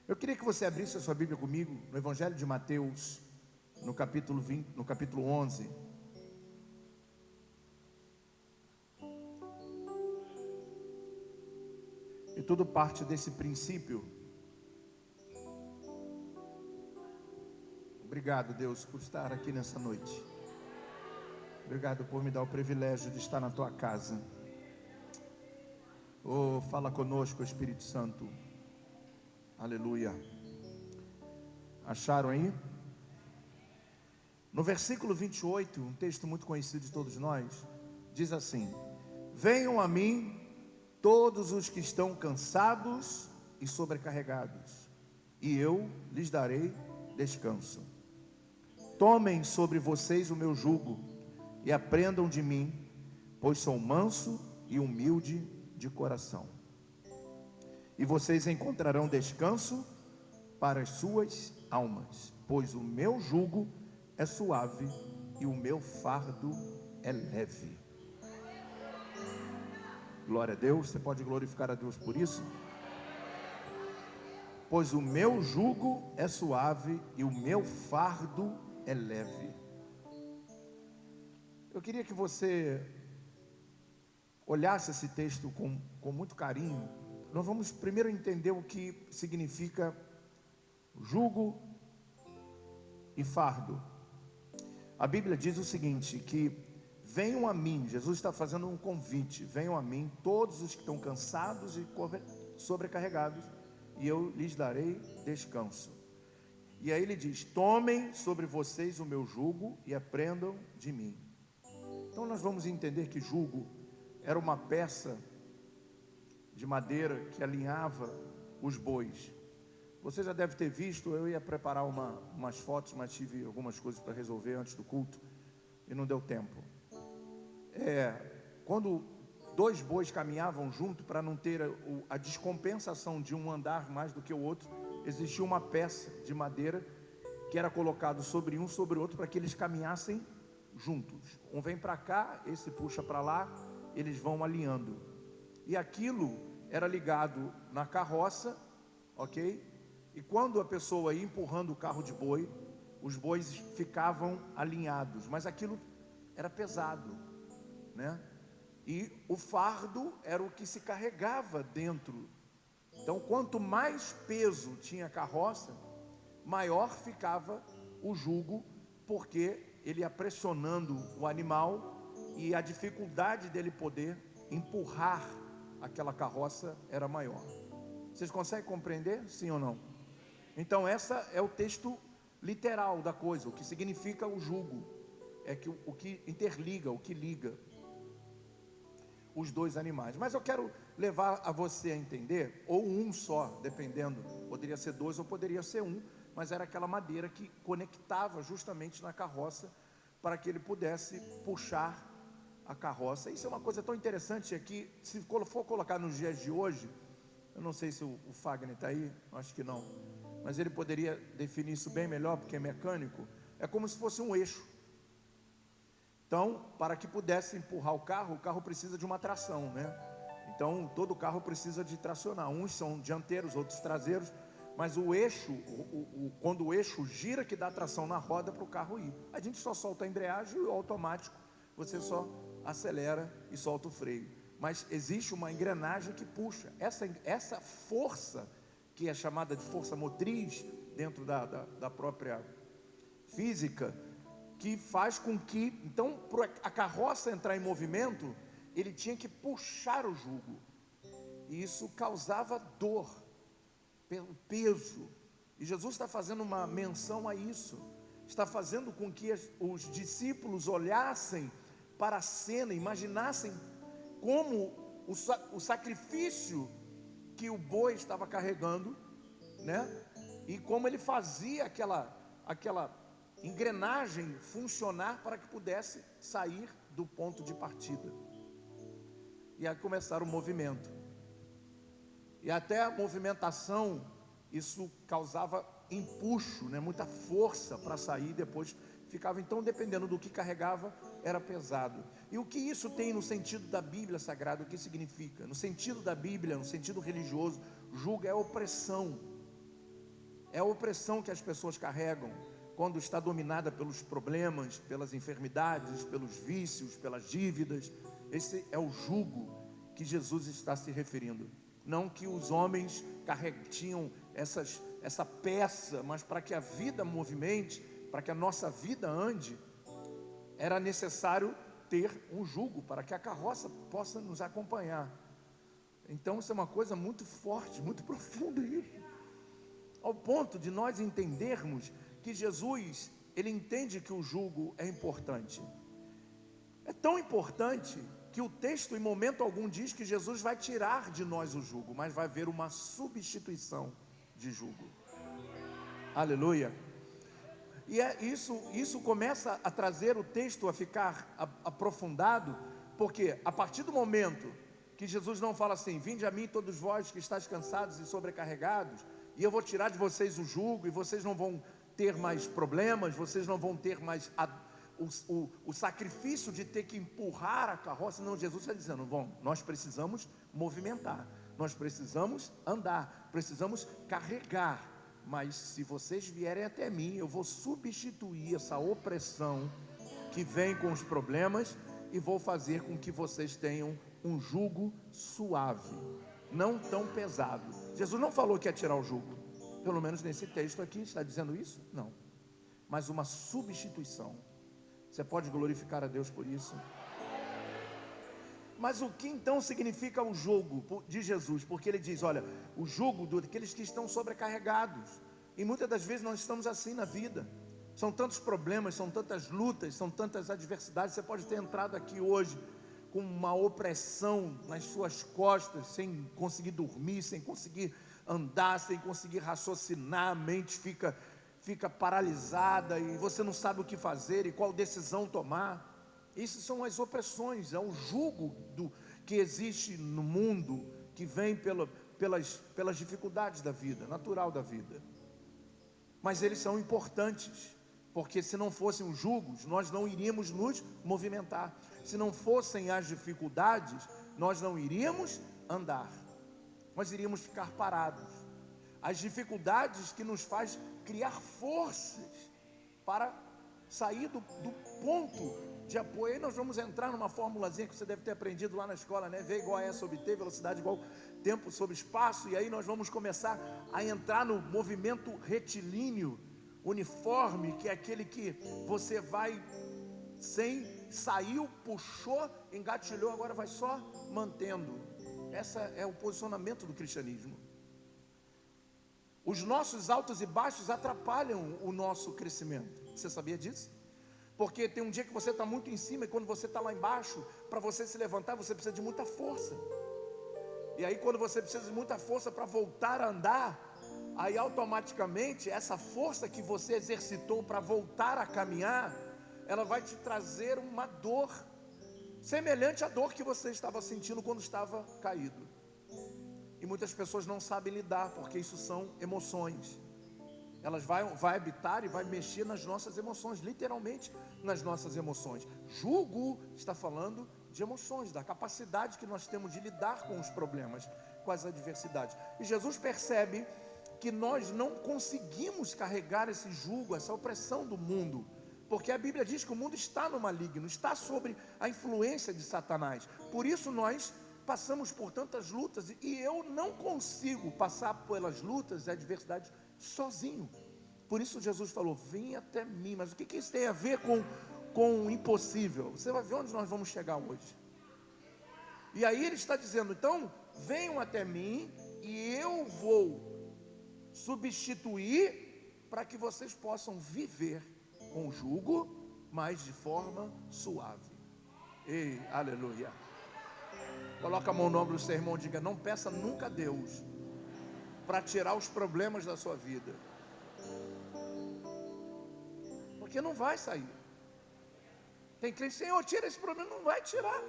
Eu queria que você abrisse a sua Bíblia comigo no Evangelho de Mateus, no capítulo 20, no capítulo 11. E tudo parte desse princípio. Obrigado, Deus, por estar aqui nessa noite. Obrigado por me dar o privilégio de estar na tua casa. Oh, fala conosco, Espírito Santo. Aleluia. Acharam aí? No versículo 28, um texto muito conhecido de todos nós, diz assim: venham a mim todos os que estão cansados e sobrecarregados, e eu lhes darei descanso. Tomem sobre vocês o meu jugo e aprendam de mim, pois sou manso e humilde de coração, e vocês encontrarão descanso para as suas almas, pois o meu jugo é suave e o meu fardo é leve. Glória a Deus. Você pode glorificar a Deus por isso? Pois o meu jugo é suave e o meu fardo é leve. Eu queria que você olhasse esse texto com muito carinho. Nós vamos primeiro entender o que significa jugo e fardo. A Bíblia diz o seguinte, que venham a mim, Jesus está fazendo um convite: venham a mim todos os que estão cansados e sobrecarregados, e eu lhes darei descanso. E aí ele diz: tomem sobre vocês o meu jugo e aprendam de mim. Então nós vamos entender que jugo era uma peça de madeira que alinhava os bois. Você já deve ter visto, eu ia preparar umas fotos, mas tive algumas coisas para resolver antes do culto e não deu tempo. Quando dois bois caminhavam junto, para não ter a descompensação de um andar mais do que o outro, existia uma peça de madeira que era colocado sobre um sobre o outro para que eles caminhassem juntos. Um vem para cá, esse puxa para lá, eles vão alinhando. E aquilo era ligado na carroça, ok? E quando a pessoa ia empurrando o carro de boi, os bois ficavam alinhados, mas aquilo era pesado, né? E o fardo era o que se carregava dentro. Então, quanto mais peso tinha a carroça, maior ficava o jugo, porque ele ia pressionando o animal e a dificuldade dele poder empurrar aquela carroça era maior. Vocês conseguem compreender? Sim ou não? Então, essa é o texto literal da coisa, o que significa o jugo. É que o que interliga, o que liga os dois animais. Mas eu quero levar a você a entender, ou um só, dependendo, poderia ser dois ou poderia ser um, mas era aquela madeira que conectava justamente na carroça, para que ele pudesse puxar a carroça. Isso é uma coisa tão interessante aqui, se for colocar nos dias de hoje, eu não sei se o Fagner está aí, acho que não, mas ele poderia definir isso bem melhor, porque é mecânico. É como se fosse um eixo. Então, para que pudesse empurrar o carro precisa de uma tração, né? Então, todo carro precisa de tracionar. Uns são dianteiros, outros traseiros. Mas o eixo, quando o eixo gira, que dá tração na roda para o carro ir. A gente só solta a embreagem e o automático, você só acelera e solta o freio. Mas existe uma engrenagem que puxa. Essa força, que é chamada de força motriz, dentro da própria física, que faz com que, então, para a carroça entrar em movimento, ele tinha que puxar o jugo, e isso causava dor, pelo peso. E Jesus está fazendo uma menção a isso, está fazendo com que os discípulos olhassem para a cena, imaginassem como o sacrifício que o boi estava carregando, né? E como ele fazia aquela engrenagem funcionar para que pudesse sair do ponto de partida. E aí começar o movimento. E até a movimentação, isso causava empuxo, né? Muita força para sair, depois ficava, então, dependendo do que carregava, era pesado. E o que isso tem no sentido da Bíblia Sagrada, o que significa? No sentido da Bíblia, no sentido religioso, jugo é opressão. é a opressão que as pessoas carregam quando está dominada pelos problemas, pelas enfermidades, pelos vícios, pelas dívidas. Esse é o jugo que Jesus está se referindo. Não que os homens tinham essa peça, mas para que a vida movimente, para que a nossa vida ande, era necessário ter um jugo para que a carroça possa nos acompanhar. Então isso é uma coisa muito forte, muito profunda isso, ao ponto de nós entendermos que Jesus, ele entende que o jugo é importante. É tão importante que o texto em momento algum diz que Jesus vai tirar de nós o jugo, mas vai haver uma substituição de jugo. Aleluia. E isso começa a trazer o texto a ficar aprofundado, porque a partir do momento que Jesus não fala assim: vinde a mim todos vós que estáis cansados e sobrecarregados, e eu vou tirar de vocês o jugo, e vocês não vão ter mais problemas, vocês não vão ter mais o sacrifício de ter que empurrar a carroça. Não, Jesus está dizendo: bom, nós precisamos movimentar, nós precisamos andar, precisamos carregar. Mas se vocês vierem até mim, eu vou substituir essa opressão que vem com os problemas e vou fazer com que vocês tenham um jugo suave, não tão pesado. Jesus não falou que ia tirar o jugo, pelo menos nesse texto aqui está dizendo isso? Não, mas uma substituição. Você pode glorificar a Deus por isso? Mas o que então significa o jugo de Jesus? Porque ele diz: olha, o jugo daqueles que estão sobrecarregados. E muitas das vezes nós estamos assim na vida. São tantos problemas, são tantas lutas, são tantas adversidades. Você pode ter entrado aqui hoje com uma opressão nas suas costas, sem conseguir dormir, sem conseguir andar, sem conseguir raciocinar. A mente fica paralisada e você não sabe o que fazer e qual decisão tomar. Essas são as opressões, é o jugo que existe no mundo, que vem pelas dificuldades da vida, natural da vida. Mas eles são importantes, porque se não fossem os jugos, nós não iríamos nos movimentar. Se não fossem as dificuldades, nós não iríamos andar, nós iríamos ficar parados. As dificuldades que nos faz criar forças para sair do ponto de apoio. Aí nós vamos entrar numa formulazinha que você deve ter aprendido lá na escola, né? V igual a S sobre T, velocidade igual tempo sobre espaço. E aí nós vamos começar a entrar no movimento retilíneo uniforme, que é aquele que você vai saiu, puxou, engatilhou, agora vai só mantendo. Esse é o posicionamento do cristianismo. Os nossos altos e baixos atrapalham o nosso crescimento. Você sabia disso? Porque tem um dia que você está muito em cima, e quando você está lá embaixo, para você se levantar, você precisa de muita força. E aí quando você precisa de muita força para voltar a andar, aí automaticamente essa força que você exercitou para voltar a caminhar, ela vai te trazer uma dor semelhante à dor que você estava sentindo quando estava caído. E muitas pessoas não sabem lidar, porque isso são emoções. Elas vai habitar e vai mexer nas nossas emoções, literalmente nas nossas emoções. Jugo está falando de emoções, da capacidade que nós temos de lidar com os problemas, com as adversidades. E Jesus percebe que nós não conseguimos carregar esse jugo, essa opressão do mundo, porque a Bíblia diz que o mundo está no maligno, está sob a influência de Satanás. Por isso nós passamos por tantas lutas, e eu não consigo passar pelas lutas e adversidades sozinho. Por isso Jesus falou: vem até mim. Mas o que isso tem a ver com o impossível? Você vai ver onde nós vamos chegar hoje. E aí ele está dizendo: então venham até mim, e eu vou substituir para que vocês possam viver com jugo, mas de forma suave. Ei, aleluia. Coloca a mão no ombro do seu irmão e diga: não peça nunca a Deus para tirar os problemas da sua vida, porque não vai sair. Tem crente: Senhor, tira esse problema. Não vai tirar,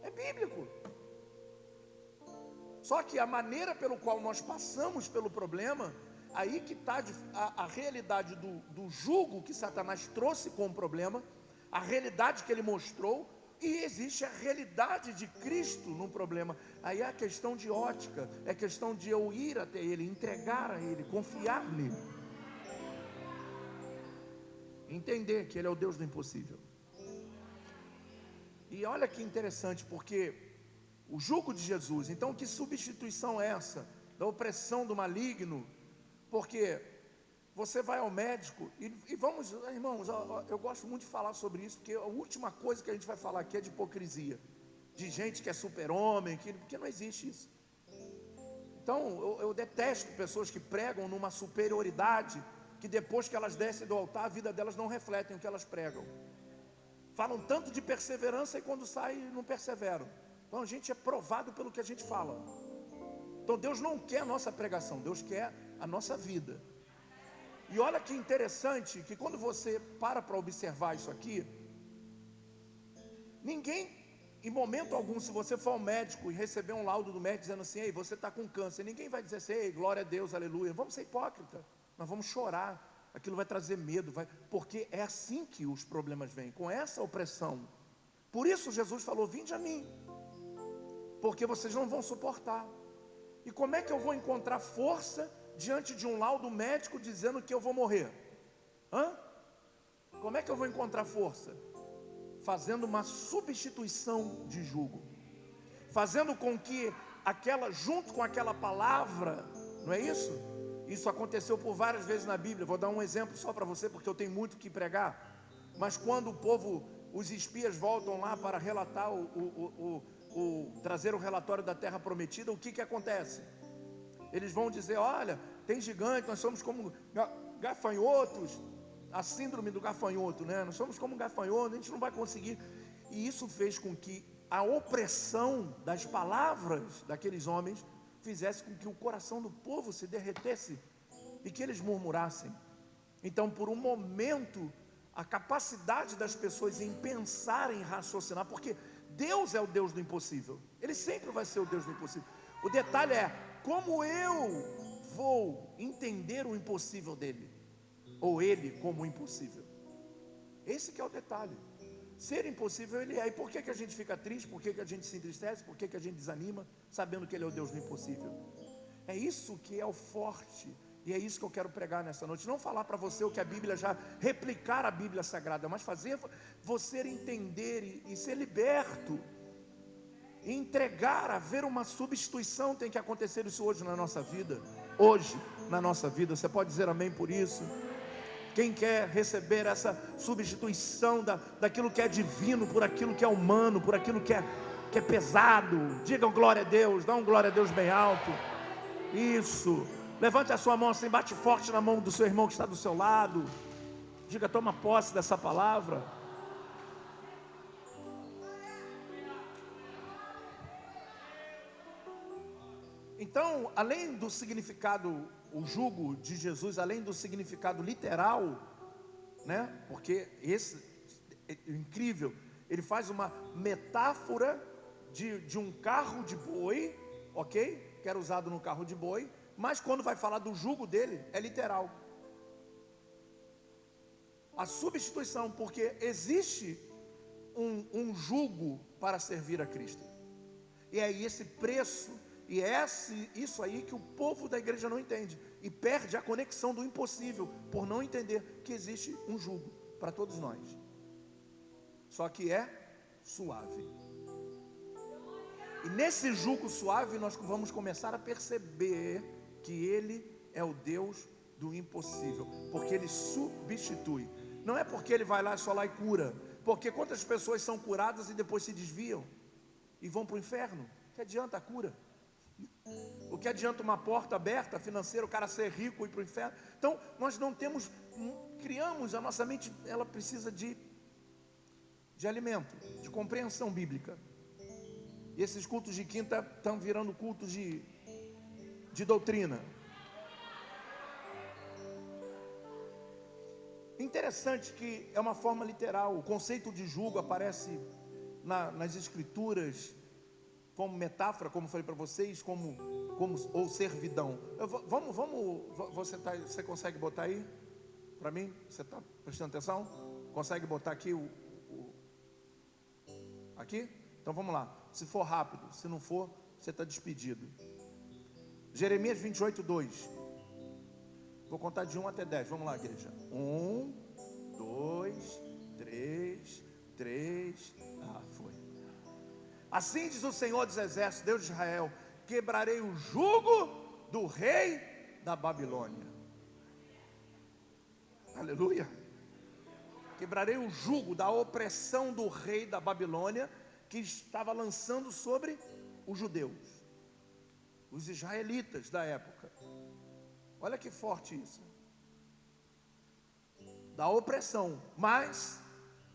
é bíblico. Só que a maneira pelo qual nós passamos pelo problema, aí que está a realidade do jugo que Satanás trouxe com o problema, a realidade que ele mostrou, E existe a realidade de Cristo no problema. Aí é a questão de ótica, é questão de eu ir até Ele, entregar a Ele, confiar nele. Entender que Ele é o Deus do impossível. E olha que interessante, porque o jugo de Jesus, então que substituição é essa? Da opressão do maligno? Porque você vai ao médico, e vamos, irmãos, eu gosto muito de falar sobre isso, porque a última coisa que a gente vai falar aqui é de hipocrisia, de gente que é super-homem, porque não existe isso. Então, eu detesto pessoas que pregam numa superioridade, que depois que elas descem do altar, a vida delas não refletem o que elas pregam. Falam tanto de perseverança e quando saem não perseveram. Então a gente é provado pelo que a gente fala. Então Deus não quer a nossa pregação, Deus quer a nossa vida. E olha que interessante, que quando você para observar isso aqui, ninguém, em momento algum, se você for ao médico e receber um laudo do médico dizendo assim, ei, você está com câncer, ninguém vai dizer assim, ei, glória a Deus, aleluia, vamos ser hipócrita, nós vamos chorar, aquilo vai trazer medo, porque é assim que os problemas vêm, com essa opressão. Por isso Jesus falou, vinde a mim, porque vocês não vão suportar. E como é que eu vou encontrar força diante de um laudo médico dizendo que eu vou morrer? Como é que eu vou encontrar força? Fazendo uma substituição de jugo, fazendo com que junto com aquela palavra, não é isso? Isso aconteceu por várias vezes na Bíblia. Vou dar um exemplo só para você, porque eu tenho muito que pregar. Mas quando o povo, os espias voltam lá para relatar trazer o relatório da terra prometida, o que acontece? Eles vão dizer, olha, tem gigante, nós somos como gafanhotos, a síndrome do gafanhoto, né? Nós somos como gafanhoto, a gente não vai conseguir. E isso fez com que a opressão das palavras daqueles homens fizesse com que o coração do povo se derretesse e que eles murmurassem. Então, por um momento, a capacidade das pessoas em pensar, em raciocinar, porque Deus é o Deus do impossível, Ele sempre vai ser o Deus do impossível. O detalhe é, como eu vou entender o impossível dele, ou ele como impossível? Esse que é o detalhe. Ser impossível ele é. E por que a gente fica triste? Por que a gente se entristece? Por que a gente desanima? Sabendo que ele é o Deus do impossível. É isso que é o forte. E é isso que eu quero pregar nessa noite. Não falar para você o que a Bíblia já, replicar a Bíblia Sagrada, mas fazer você entender e ser liberto. E entregar, haver uma substituição. Tem que acontecer isso hoje na nossa vida. Hoje na nossa vida. Você pode dizer amém por isso? Quem quer receber essa substituição daquilo que é divino por aquilo que é humano, por aquilo que é pesado, digam glória a Deus, dá um glória a Deus bem alto. Isso, levante a sua mão assim, bate forte na mão do seu irmão que está do seu lado, diga, toma posse dessa palavra. Então, além do significado, o jugo de Jesus, além do significado literal, né? Porque esse é incrível, ele faz uma metáfora de um carro de boi, ok? Que era usado no carro de boi, mas quando vai falar do jugo dele, é literal. A substituição, porque existe um jugo para servir a Cristo. E é esse preço. E é isso aí que o povo da igreja não entende. E perde a conexão do impossível, por não entender que existe um jugo para todos nós. Só que é suave. E nesse jugo suave nós vamos começar a perceber que Ele é o Deus do impossível. Porque Ele substitui. Não é porque Ele vai lá só lá e cura. Porque quantas pessoas são curadas e depois se desviam e vão para o inferno? Que adianta a cura? O que adianta uma porta aberta financeira, o cara ser rico e ir para o inferno? Então nós não temos, criamos, a nossa mente, ela precisa de alimento, de compreensão bíblica. E esses cultos de quinta estão virando cultos de doutrina. Interessante que é uma forma literal. O conceito de jugo aparece nas escrituras como metáfora, como falei para vocês, ou servidão. Você consegue botar aí para mim? Você está prestando atenção? Consegue botar aqui Aqui? Então vamos lá. Se for rápido, se não for, você está despedido. Jeremias 28, 2. Vou contar de 1 até 10. Vamos lá, igreja. 1, 2, 3. Foi. Assim diz o Senhor dos Exércitos, Deus de Israel: quebrarei o jugo do rei da Babilônia. Aleluia. Quebrarei o jugo da opressão do rei da Babilônia, que estava lançando sobre os judeus, os israelitas da época. Olha que forte isso. Da opressão. Mas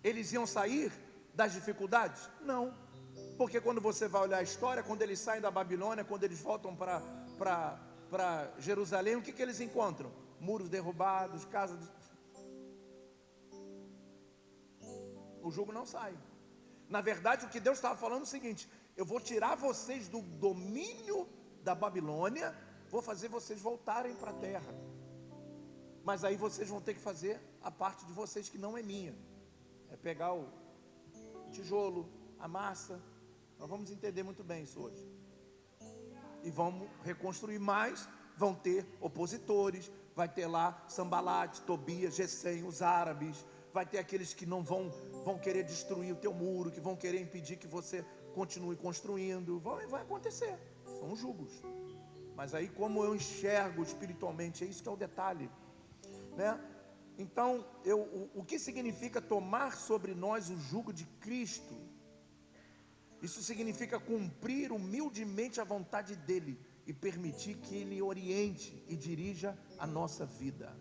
eles iam sair das dificuldades? Não. Porque quando você vai olhar a história, quando eles saem da Babilônia, quando eles voltam para Jerusalém, o que eles encontram? Muros derrubados, casas... O jugo não sai. Na verdade, o que Deus estava falando é o seguinte: eu vou tirar vocês do domínio da Babilônia, vou fazer vocês voltarem para a terra. Mas aí vocês vão ter que fazer a parte de vocês que não é minha. É pegar o tijolo, a massa. Nós vamos entender muito bem isso hoje. E vamos reconstruir, mas vão ter opositores. Vai ter lá Sambalate, Tobias, Gesem, os árabes. Vai ter aqueles que não vão querer destruir o teu muro, que vão querer impedir que você continue construindo. Vai acontecer. São jugos. Mas aí, como eu enxergo espiritualmente, é isso que é o detalhe, né? Então, o que significa tomar sobre nós o jugo de Cristo? Isso significa cumprir humildemente a vontade dEle e permitir que Ele oriente e dirija a nossa vida.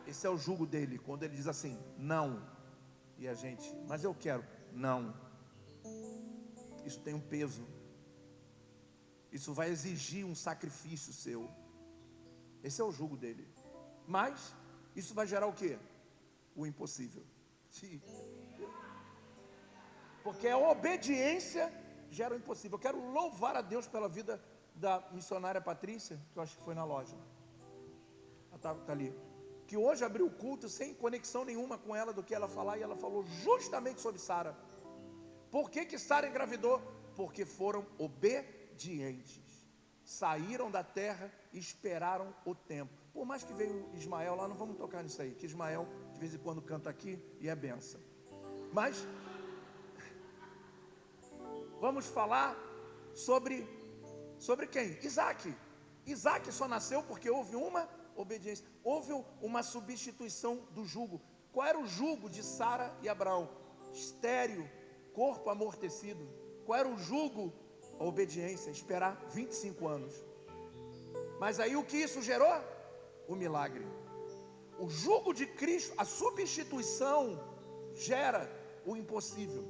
Esse é o jugo dEle, quando Ele diz assim, não. E a gente, mas eu quero, não. Isso tem um peso. Isso vai exigir um sacrifício seu. Esse é o jugo dEle. Mas isso vai gerar o quê? O impossível. Porque a obediência gera o impossível. Eu quero louvar a Deus pela vida da missionária Patrícia, que eu acho que foi na loja. Ela está ali. Que hoje abriu o culto sem conexão nenhuma com ela do que ela falar. E ela falou justamente sobre Sara. Por que Sara engravidou? Porque foram obedientes. Saíram da terra e esperaram o tempo. Por mais que veio Ismael lá, não vamos tocar nisso aí, que Ismael de vez em quando canta aqui e é benção. Mas vamos falar sobre quem? Isaac. Isaac só nasceu porque houve uma obediência, houve uma substituição do jugo. Qual era o jugo de Sara e Abraão? Estéril, corpo amortecido. Qual era o jugo? A obediência, esperar 25 anos. Mas aí o que isso gerou? O milagre. O jugo de Cristo, a substituição, gera o impossível.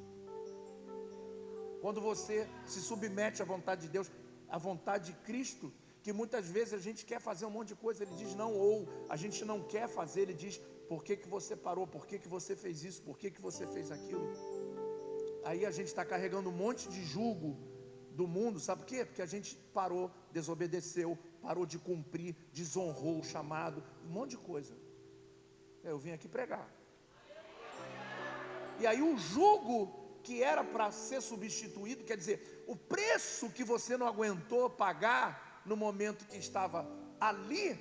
Quando você se submete à vontade de Deus, à vontade de Cristo, que muitas vezes a gente quer fazer um monte de coisa, Ele diz não, ou a gente não quer fazer, Ele diz, por que você parou, por que você fez isso, por que você fez aquilo? Aí a gente está carregando um monte de jugo do mundo, sabe por quê? Porque a gente parou, desobedeceu, parou de cumprir, desonrou o chamado, um monte de coisa. Eu vim aqui pregar. E aí o jugo que era para ser substituído, quer dizer, o preço que você não aguentou pagar no momento que estava ali,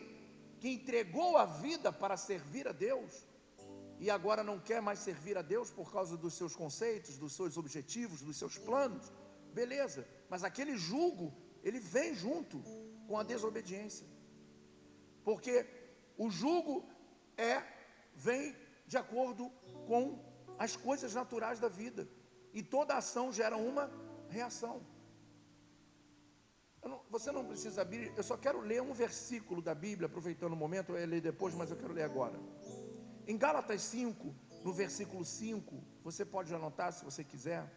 que entregou a vida para servir a Deus, e agora não quer mais servir a Deus por causa dos seus conceitos, dos seus objetivos, dos seus planos, beleza, mas aquele jugo, ele vem junto com a desobediência, porque o jugo vem de acordo com as coisas naturais da vida, e toda ação gera uma reação. Você não precisa abrir, eu só quero ler um versículo da Bíblia, aproveitando o momento, eu ia ler depois, mas eu quero ler agora. Em Gálatas 5, no versículo 5, você pode anotar se você quiser,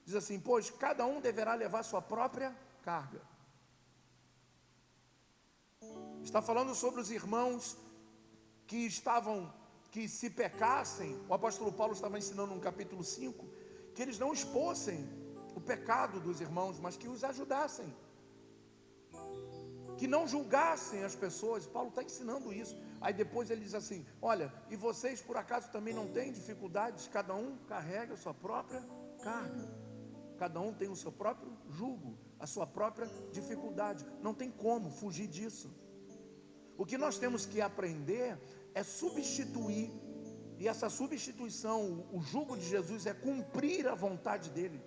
diz assim, pois cada um deverá levar sua própria carga. Está falando sobre os irmãos que se pecassem, o apóstolo Paulo estava ensinando no capítulo 5, que eles não expôssem o pecado dos irmãos, mas que os ajudassem. que não julgassem as pessoas. Paulo está ensinando isso. Aí depois ele diz assim: olha, e vocês por acaso também não têm dificuldades? Cada um carrega a sua própria carga, cada um tem o seu próprio jugo, a sua própria dificuldade. Não tem como fugir disso. O que nós temos que aprender é substituir, e essa substituição, o jugo de Jesus, é cumprir a vontade dele,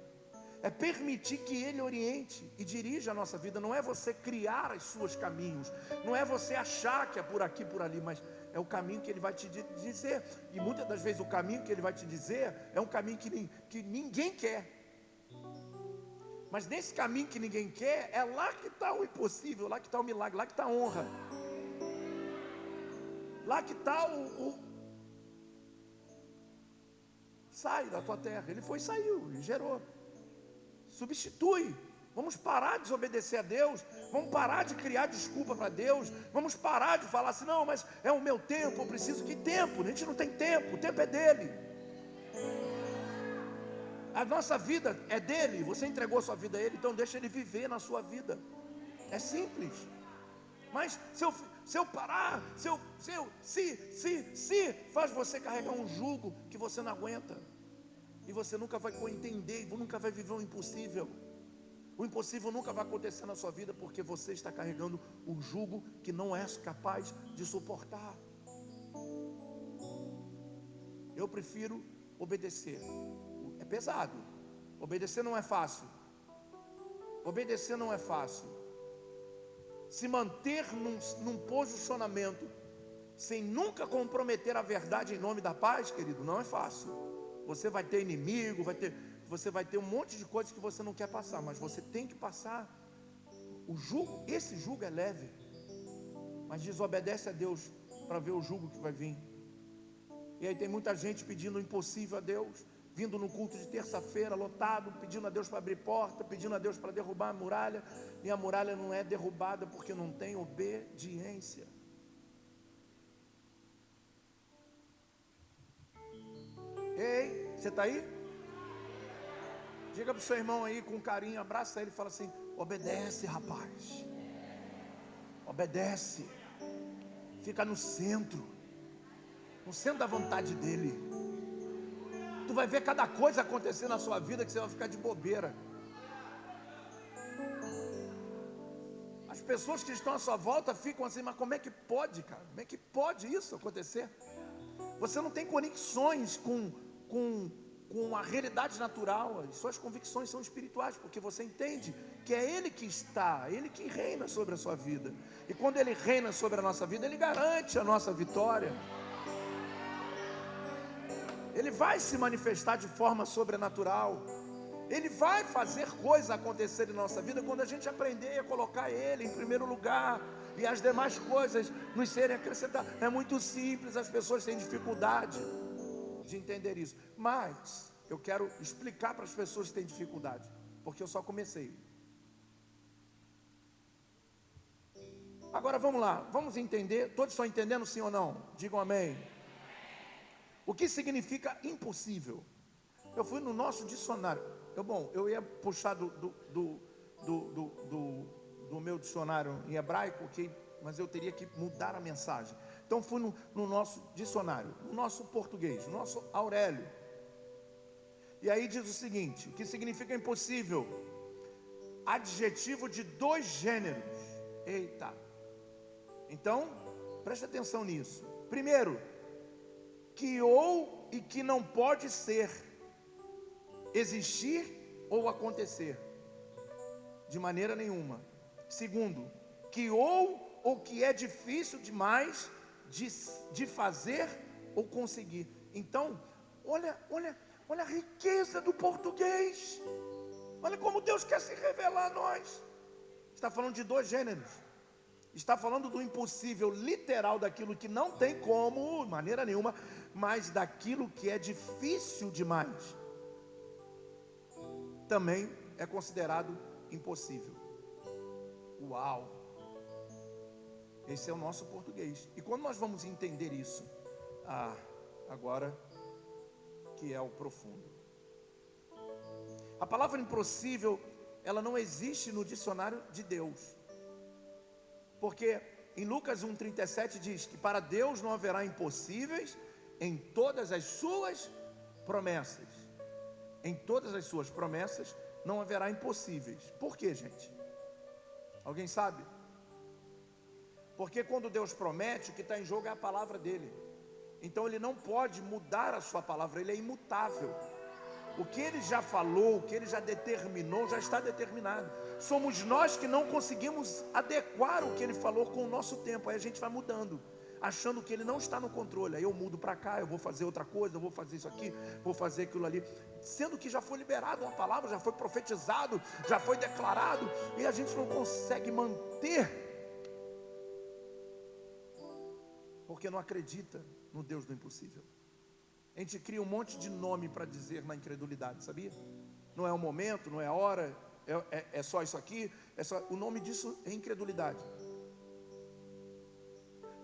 é permitir que ele oriente e dirija a nossa vida. Não é você criar os seus caminhos, não é você achar que é por aqui, por ali, mas é o caminho que ele vai te dizer. E muitas das vezes o caminho que ele vai te dizer é um caminho que ninguém quer. Mas nesse caminho que ninguém quer, é lá que está o impossível, lá que está o milagre, lá que está a honra, lá que está sai da tua terra. Ele foi e saiu, e gerou. Substitui. Vamos parar de desobedecer a Deus. Vamos parar de criar desculpa para Deus. Vamos parar de falar assim: não, mas é o meu tempo, eu preciso. Que tempo? A gente não tem tempo, o tempo é dele. A nossa vida é dele. Você entregou a sua vida a ele, então deixa ele viver na sua vida. É simples. Mas se eu parar, se faz você carregar um jugo que você não aguenta, e você nunca vai entender, nunca vai viver o impossível. O impossível nunca vai acontecer na sua vida, porque você está carregando um jugo que não é capaz de suportar. Eu prefiro obedecer. É pesado. Obedecer não é fácil. Obedecer não é fácil. Se manter num posicionamento sem nunca comprometer a verdade em nome da paz, querido, não é fácil. Você vai ter inimigo, você vai ter um monte de coisas que você não quer passar, mas você tem que passar. O jugo, esse jugo é leve, mas desobedece a Deus para ver o jugo que vai vir. E aí tem muita gente pedindo o impossível a Deus, vindo no culto de terça-feira lotado, pedindo a Deus para abrir porta, pedindo a Deus para derrubar a muralha, e a muralha não é derrubada porque não tem obediência. Ei, você está aí? Diga para o seu irmão aí com carinho, abraça ele e fala assim: obedece, rapaz, obedece, fica no centro da vontade dele. Tu vai ver cada coisa acontecer na sua vida que você vai ficar de bobeira. As pessoas que estão à sua volta ficam assim: mas como é que pode, cara? Como é que pode isso acontecer? Você não tem conexões com a realidade natural. As suas convicções são espirituais, porque você entende que é Ele que está, Ele que reina sobre a sua vida. E quando Ele reina sobre a nossa vida, Ele garante a nossa vitória. Ele vai se manifestar de forma sobrenatural. Ele vai fazer coisas acontecerem na nossa vida quando a gente aprender a colocar Ele em primeiro lugar, e as demais coisas nos serem acrescentadas. É muito simples, as pessoas têm dificuldade de entender isso, mas eu quero explicar para as pessoas que têm dificuldade, porque eu só comecei. Agora vamos lá, vamos entender. Todos estão entendendo, sim ou não? Digam amém. O que significa impossível? Eu fui no nosso dicionário. Eu ia puxar do meu dicionário em hebraico, mas eu teria que mudar a mensagem. Então fui no nosso dicionário, no nosso português, no nosso Aurélio. E aí diz o seguinte: o que significa impossível? Adjetivo de 2 gêneros. Eita! Então, preste atenção nisso. Primeiro, que ou e que não pode ser, existir ou acontecer, de maneira nenhuma. Segundo, que ou que é difícil demais de fazer ou conseguir. Então, olha a riqueza do português. Olha como Deus quer se revelar a nós. Está falando de 2 gêneros. Está falando do impossível literal, daquilo que não tem como, de maneira nenhuma, mas daquilo que é difícil demais, também é considerado impossível. Uau! Esse é o nosso português. E quando nós vamos entender isso, agora que é o profundo. A palavra impossível, ela não existe no dicionário de Deus. Porque em Lucas 1,37 diz que para Deus não haverá impossíveis em todas as suas promessas. Em todas as suas promessas não haverá impossíveis. Por quê, gente? Alguém sabe? Porque quando Deus promete, o que está em jogo é a palavra dele. Então ele não pode mudar a sua palavra, ele é imutável. O que ele já falou, o que ele já determinou, já está determinado. Somos nós que não conseguimos adequar o que ele falou com o nosso tempo. Aí a gente vai mudando, achando que ele não está no controle. Aí eu mudo para cá, eu vou fazer outra coisa, eu vou fazer isso aqui, vou fazer aquilo ali. Sendo que já foi liberado uma palavra, já foi profetizado, já foi declarado, e a gente não consegue manter, porque não acredita no Deus do impossível. A gente cria um monte de nome para dizer na incredulidade, sabia? Não é o momento, não é a hora, é só isso aqui, o nome disso é incredulidade.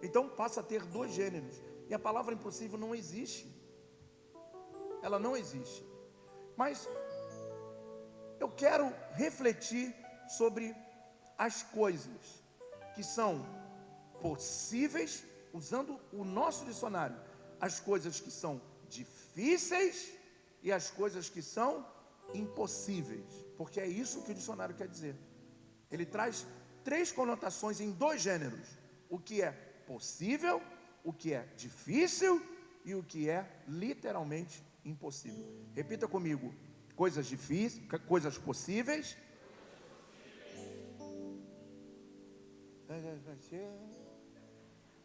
Então passa a ter dois gêneros, e a palavra impossível não existe, ela não existe. Mas eu quero refletir sobre as coisas que são possíveis, usando o nosso dicionário, as coisas que são difíceis e as coisas que são impossíveis, porque é isso que o dicionário quer dizer. Ele traz três conotações em dois gêneros: o que é possível, o que é difícil e o que é literalmente impossível. Repita comigo: coisas difíceis, coisas possíveis.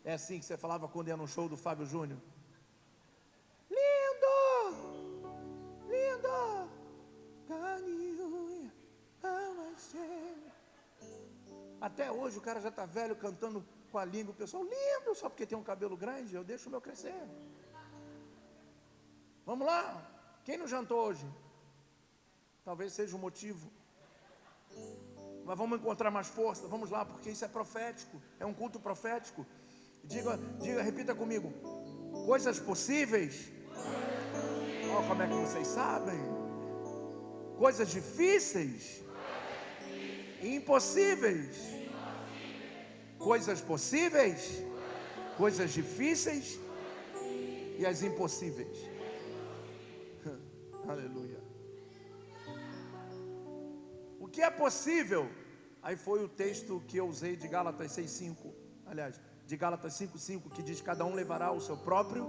É assim que você falava quando ia no show do Fábio Júnior? Até hoje o cara já está velho cantando com a língua. O pessoal, lindo, só porque tem um cabelo grande, eu deixo o meu crescer. Vamos lá, quem não jantou hoje? Talvez seja o motivo. Mas vamos encontrar mais força, vamos lá, porque isso é profético, é um culto profético. Diga, repita comigo: coisas possíveis. Oh, como é que vocês sabem? Coisas difíceis e impossíveis. Coisas possíveis, coisas difíceis e as impossíveis. Aleluia. O que é possível? Aí foi o texto que eu usei de Gálatas 6,5. Aliás, de Gálatas 5,5, que diz: cada um levará o seu próprio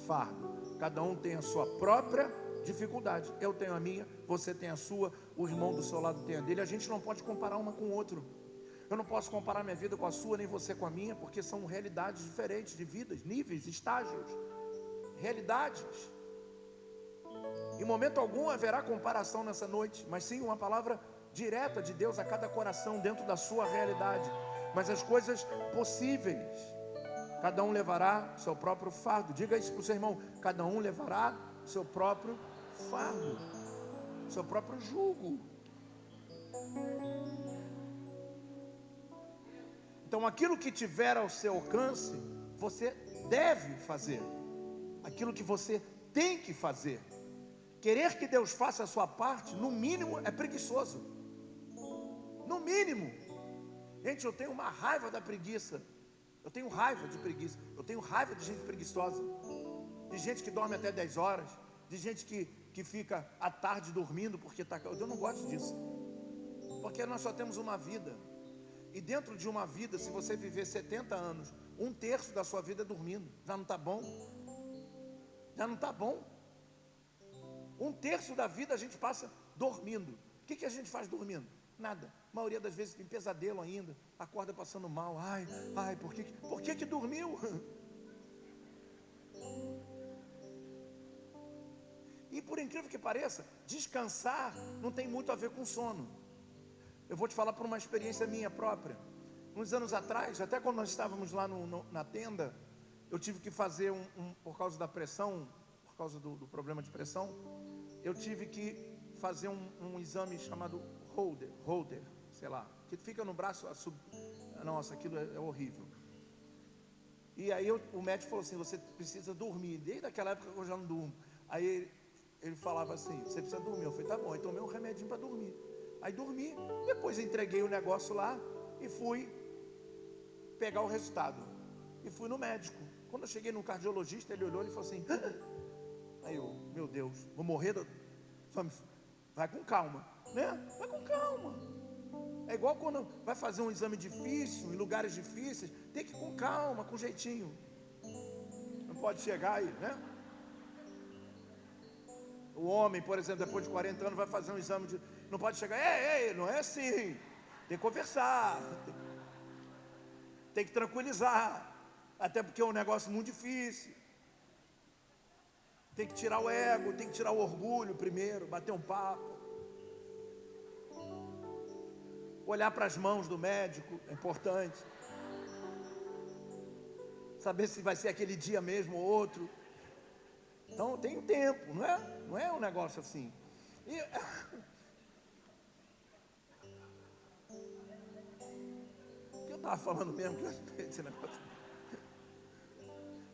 fardo. Cada um tem a sua própria dificuldade. Eu tenho a minha, você tem a sua, o irmão do seu lado tem a dele. A gente não pode comparar uma com o outro. Eu não posso comparar minha vida com a sua, nem você com a minha, porque são realidades diferentes de vidas, níveis, estágios, realidades. Em momento algum haverá comparação nessa noite, mas sim uma palavra direta de Deus a cada coração dentro da sua realidade. Mas as coisas possíveis, cada um levará seu próprio fardo. Diga isso para o seu irmão: cada um levará seu próprio fardo, seu próprio jugo. Então aquilo que tiver ao seu alcance, você deve fazer. Aquilo que você tem que fazer. Querer que Deus faça a sua parte, no mínimo, é preguiçoso. No mínimo. Gente, eu tenho uma raiva da preguiça. Eu tenho raiva de preguiça. Eu tenho raiva de gente preguiçosa. De gente que dorme até 10 horas. De gente que fica à tarde dormindo porque está... Eu não gosto disso. Porque nós só temos uma vida. E dentro de uma vida, se você viver 70 anos, 1/3 da sua vida é dormindo. Já não está bom? Já não está bom? 1/3 da vida a gente passa dormindo. O que a gente faz dormindo? Nada. A maioria das vezes tem pesadelo ainda. Acorda passando mal. Ai, por que dormiu? E por incrível que pareça, descansar não tem muito a ver com sono. Eu vou te falar por uma experiência minha própria. Uns anos atrás, até quando nós estávamos lá na tenda, eu tive que fazer por causa da pressão, por causa do problema de pressão, eu tive que fazer um exame chamado holder, sei lá, que fica no braço, nossa, aquilo é horrível. E aí o médico falou assim: você precisa dormir. Desde aquela época eu já não durmo. Aí ele falava assim: você precisa dormir. Eu falei: tá bom. Aí tomei um remedinho para dormir. Aí dormi, depois entreguei o negócio lá e fui pegar o resultado. E fui no médico. Quando eu cheguei no cardiologista, ele olhou e falou assim: aí eu, meu Deus, vou morrer. Vai com calma, né? Vai com calma. É igual quando vai fazer um exame difícil, em lugares difíceis, tem que ir com calma, com jeitinho. Não pode chegar aí, né? O homem, por exemplo, depois de 40 anos vai fazer um exame de... Não pode chegar, ei, não é assim. Tem que conversar. Tem que tranquilizar. Até porque é um negócio muito difícil. Tem que tirar o ego, tem que tirar o orgulho primeiro, bater um papo. Olhar para as mãos do médico é importante. Saber se vai ser aquele dia mesmo ou outro. Então tem um tempo, não é? Não é um negócio assim. E... o que eu estava falando mesmo? Que esse negócio.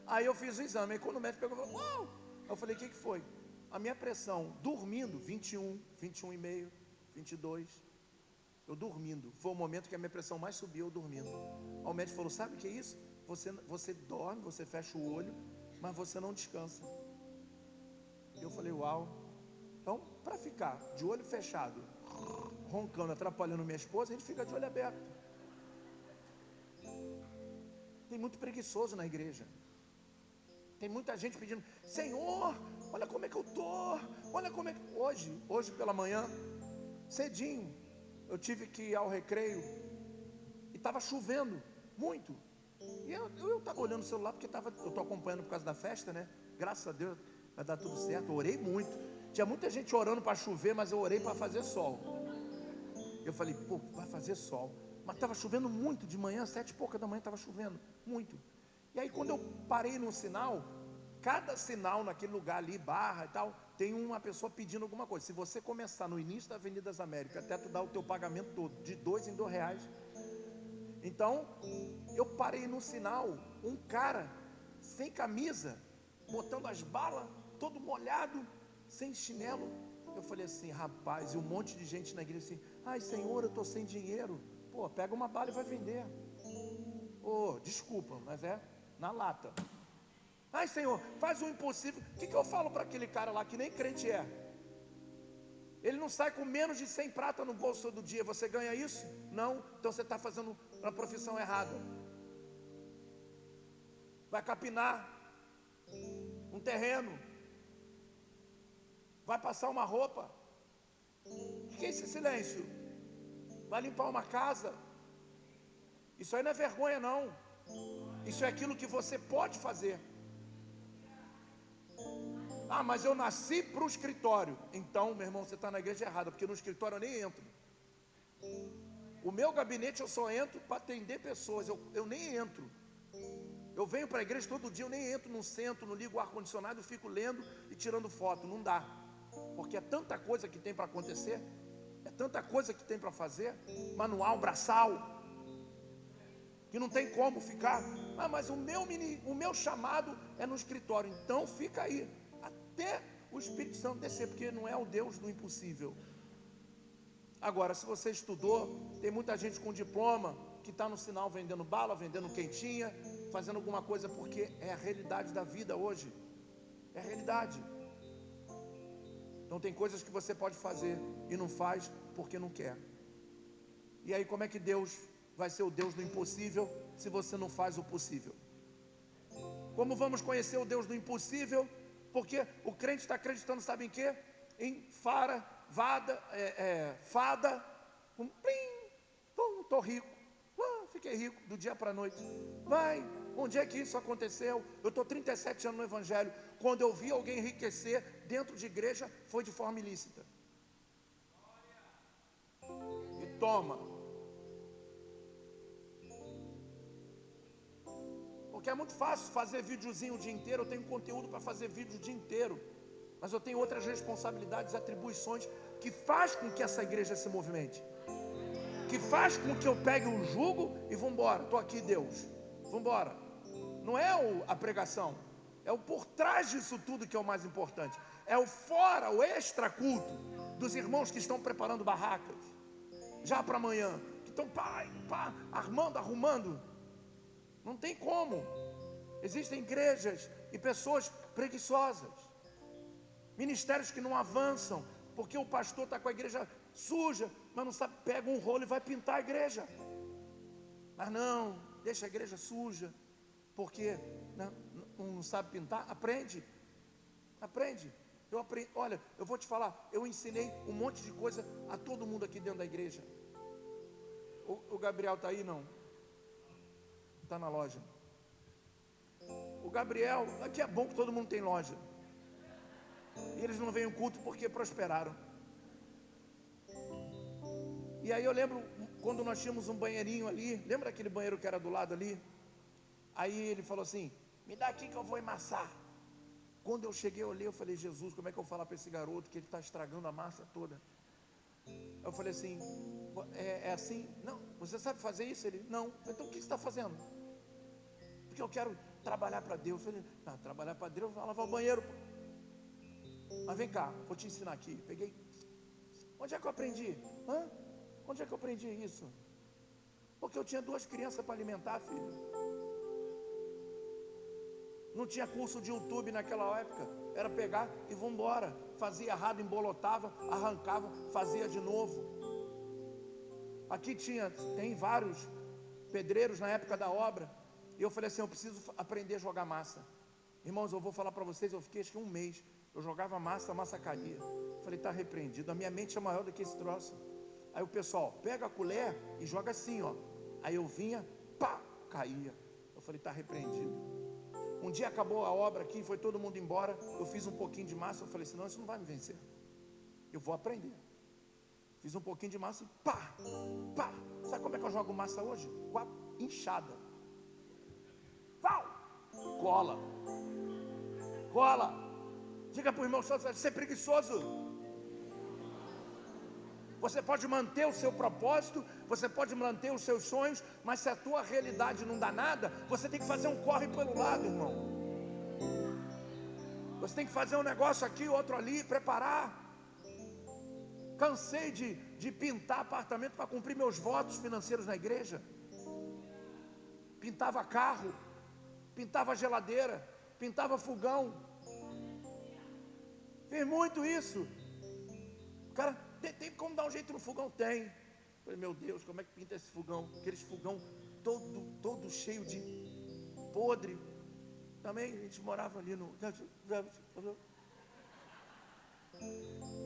Aí eu fiz o exame, aí quando o médico pegou, falou, uau! Eu falei, o que foi? A minha pressão, dormindo, 21, 21,5, 22. Eu dormindo, foi o momento que a minha pressão mais subiu, eu dormindo. Aí o médico falou, sabe o que é isso? Você dorme, você fecha o olho, mas você não descansa. Eu falei, uau. Então, para ficar de olho fechado, roncando, atrapalhando minha esposa, a gente fica de olho aberto. Tem muito preguiçoso na igreja. Tem muita gente pedindo, Senhor, olha como é que eu estou. Olha como é que... Hoje pela manhã, cedinho, eu tive que ir ao recreio. E estava chovendo, muito. E eu estava olhando o celular, porque eu estou acompanhando por causa da festa, né? Graças a Deus, vai dar tudo certo. Eu orei muito. Tinha muita gente orando para chover, mas eu orei para fazer sol. Eu falei, pô, vai fazer sol. Mas estava chovendo muito de manhã, 7h pouca da manhã estava chovendo, muito. E aí quando eu parei num sinal, cada sinal naquele lugar ali, barra e tal, tem uma pessoa pedindo alguma coisa. Se você começar no início da Avenida das Américas, até tu dar o teu pagamento todo, de 2 em 2 reais. Então, eu parei no sinal, um cara, sem camisa, botando as balas, todo molhado, sem chinelo. Eu falei assim, rapaz, e um monte de gente na igreja assim, ai Senhor, eu estou sem dinheiro. Pô, pega uma bala e vai vender. Desculpa, mas é na lata. Ai Senhor, faz o impossível. O que eu falo para aquele cara lá que nem crente é? Ele não sai com menos de 100 prata no bolso todo dia. Você ganha isso? Não, então você está fazendo uma profissão errada. Vai capinar um terreno, vai passar uma roupa. O que é esse silêncio? Vai limpar uma casa. Isso aí não é vergonha não. Isso é aquilo que você pode fazer. Ah, mas eu nasci para o escritório. Então, meu irmão, você está na igreja errada, porque no escritório eu nem entro. O meu gabinete eu só entro para atender pessoas. Eu nem entro. Eu venho para a igreja todo dia, eu nem entro, não sento, não ligo o ar-condicionado, eu fico lendo e tirando foto. Não dá. Porque é tanta coisa que tem para acontecer, é tanta coisa que tem para fazer, manual, braçal, que não tem como ficar. Ah, mas o meu chamado é no escritório. Então fica aí, até o Espírito Santo descer, porque não é o Deus do impossível. Agora, se você estudou, tem muita gente com diploma que está no sinal vendendo bala, vendendo quentinha, fazendo alguma coisa, porque é a realidade da vida hoje. É a realidade. Então tem coisas que você pode fazer e não faz porque não quer. E aí como é que Deus vai ser o Deus do impossível se você não faz o possível? Como vamos conhecer o Deus do impossível? Porque o crente está acreditando, sabe em quê? Em fada, plim, estou rico, fiquei rico do dia para a noite. Onde é que isso aconteceu? Eu estou 37 anos no Evangelho. Quando eu vi alguém enriquecer dentro de igreja, foi de forma ilícita. E toma. Porque é muito fácil fazer videozinho o dia inteiro. Eu tenho conteúdo para fazer vídeo o dia inteiro, mas eu tenho outras responsabilidades, atribuições, que faz com que essa igreja se movimente, que faz com que eu pegue o jugo e vamos embora. Estou aqui, Deus, vamos embora. Não é a pregação, é o por trás disso tudo que é o mais importante. É o fora, o extra culto dos irmãos que estão preparando barracas já para amanhã, que estão armando, arrumando. Não tem como. Existem igrejas e pessoas preguiçosas, ministérios que não avançam, porque o pastor está com a igreja suja, mas não sabe, pega um rolo e vai pintar a igreja. Mas não, deixa a igreja suja, porque não sabe pintar. Aprende. Eu aprendi. Olha, eu vou te falar, eu ensinei um monte de coisa a todo mundo aqui dentro da igreja. O Gabriel está aí? Não, está na loja. O Gabriel, aqui é bom que todo mundo tem loja, e eles não vêm ao culto porque prosperaram. E aí eu lembro quando nós tínhamos um banheirinho ali, lembra aquele banheiro que era do lado ali? Aí ele falou assim: me dá aqui que eu vou emassar. Quando eu cheguei, eu olhei, eu falei: Jesus, como é que eu vou falar para esse garoto que ele está estragando a massa toda? Eu falei assim: é assim? Não, você sabe fazer isso? Ele: não. Então o que você está fazendo? Porque eu quero trabalhar para Deus. Eu falei: não, trabalhar para Deus, eu vou lavar o banheiro. Mas vem cá, vou te ensinar aqui. Peguei. Onde é que eu aprendi? Onde é que eu aprendi isso? Porque eu tinha 2 crianças para alimentar, filho. Não tinha curso de YouTube naquela época. Era pegar e vamos embora. Fazia errado, embolotava, arrancava, fazia de novo. Aqui tem vários pedreiros na época da obra. E eu falei assim: eu preciso aprender a jogar massa. Irmãos, eu vou falar para vocês, eu fiquei acho que um mês. Eu jogava massa, a massa caía. Eu falei: está repreendido. A minha mente é maior do que esse troço. Aí o pessoal pega a colher e joga assim, ó. Aí eu vinha, pá, caía. Eu falei: está repreendido. Um dia acabou a obra aqui, foi todo mundo embora. Eu fiz um pouquinho de massa. Eu falei: senão isso não vai me vencer. Eu vou aprender. Fiz um pouquinho de massa e pá, pá. Sabe como é que eu jogo massa hoje? Com a inchada. Pau! Cola. Cola. Diga para o irmão: ser preguiçoso. Você pode manter o seu propósito, você pode manter os seus sonhos, mas se a tua realidade não dá nada, você tem que fazer um corre pelo lado, irmão. Você tem que fazer um negócio aqui, outro ali, preparar. Cansei de pintar apartamento para cumprir meus votos financeiros na igreja. Pintava carro, pintava geladeira, pintava fogão. Fiz muito isso. O cara: tem como dar um jeito no fogão? Tem. Eu falei: meu Deus, como é que pinta esse fogão? Aqueles fogão todo cheio de podre. Também a gente morava ali no...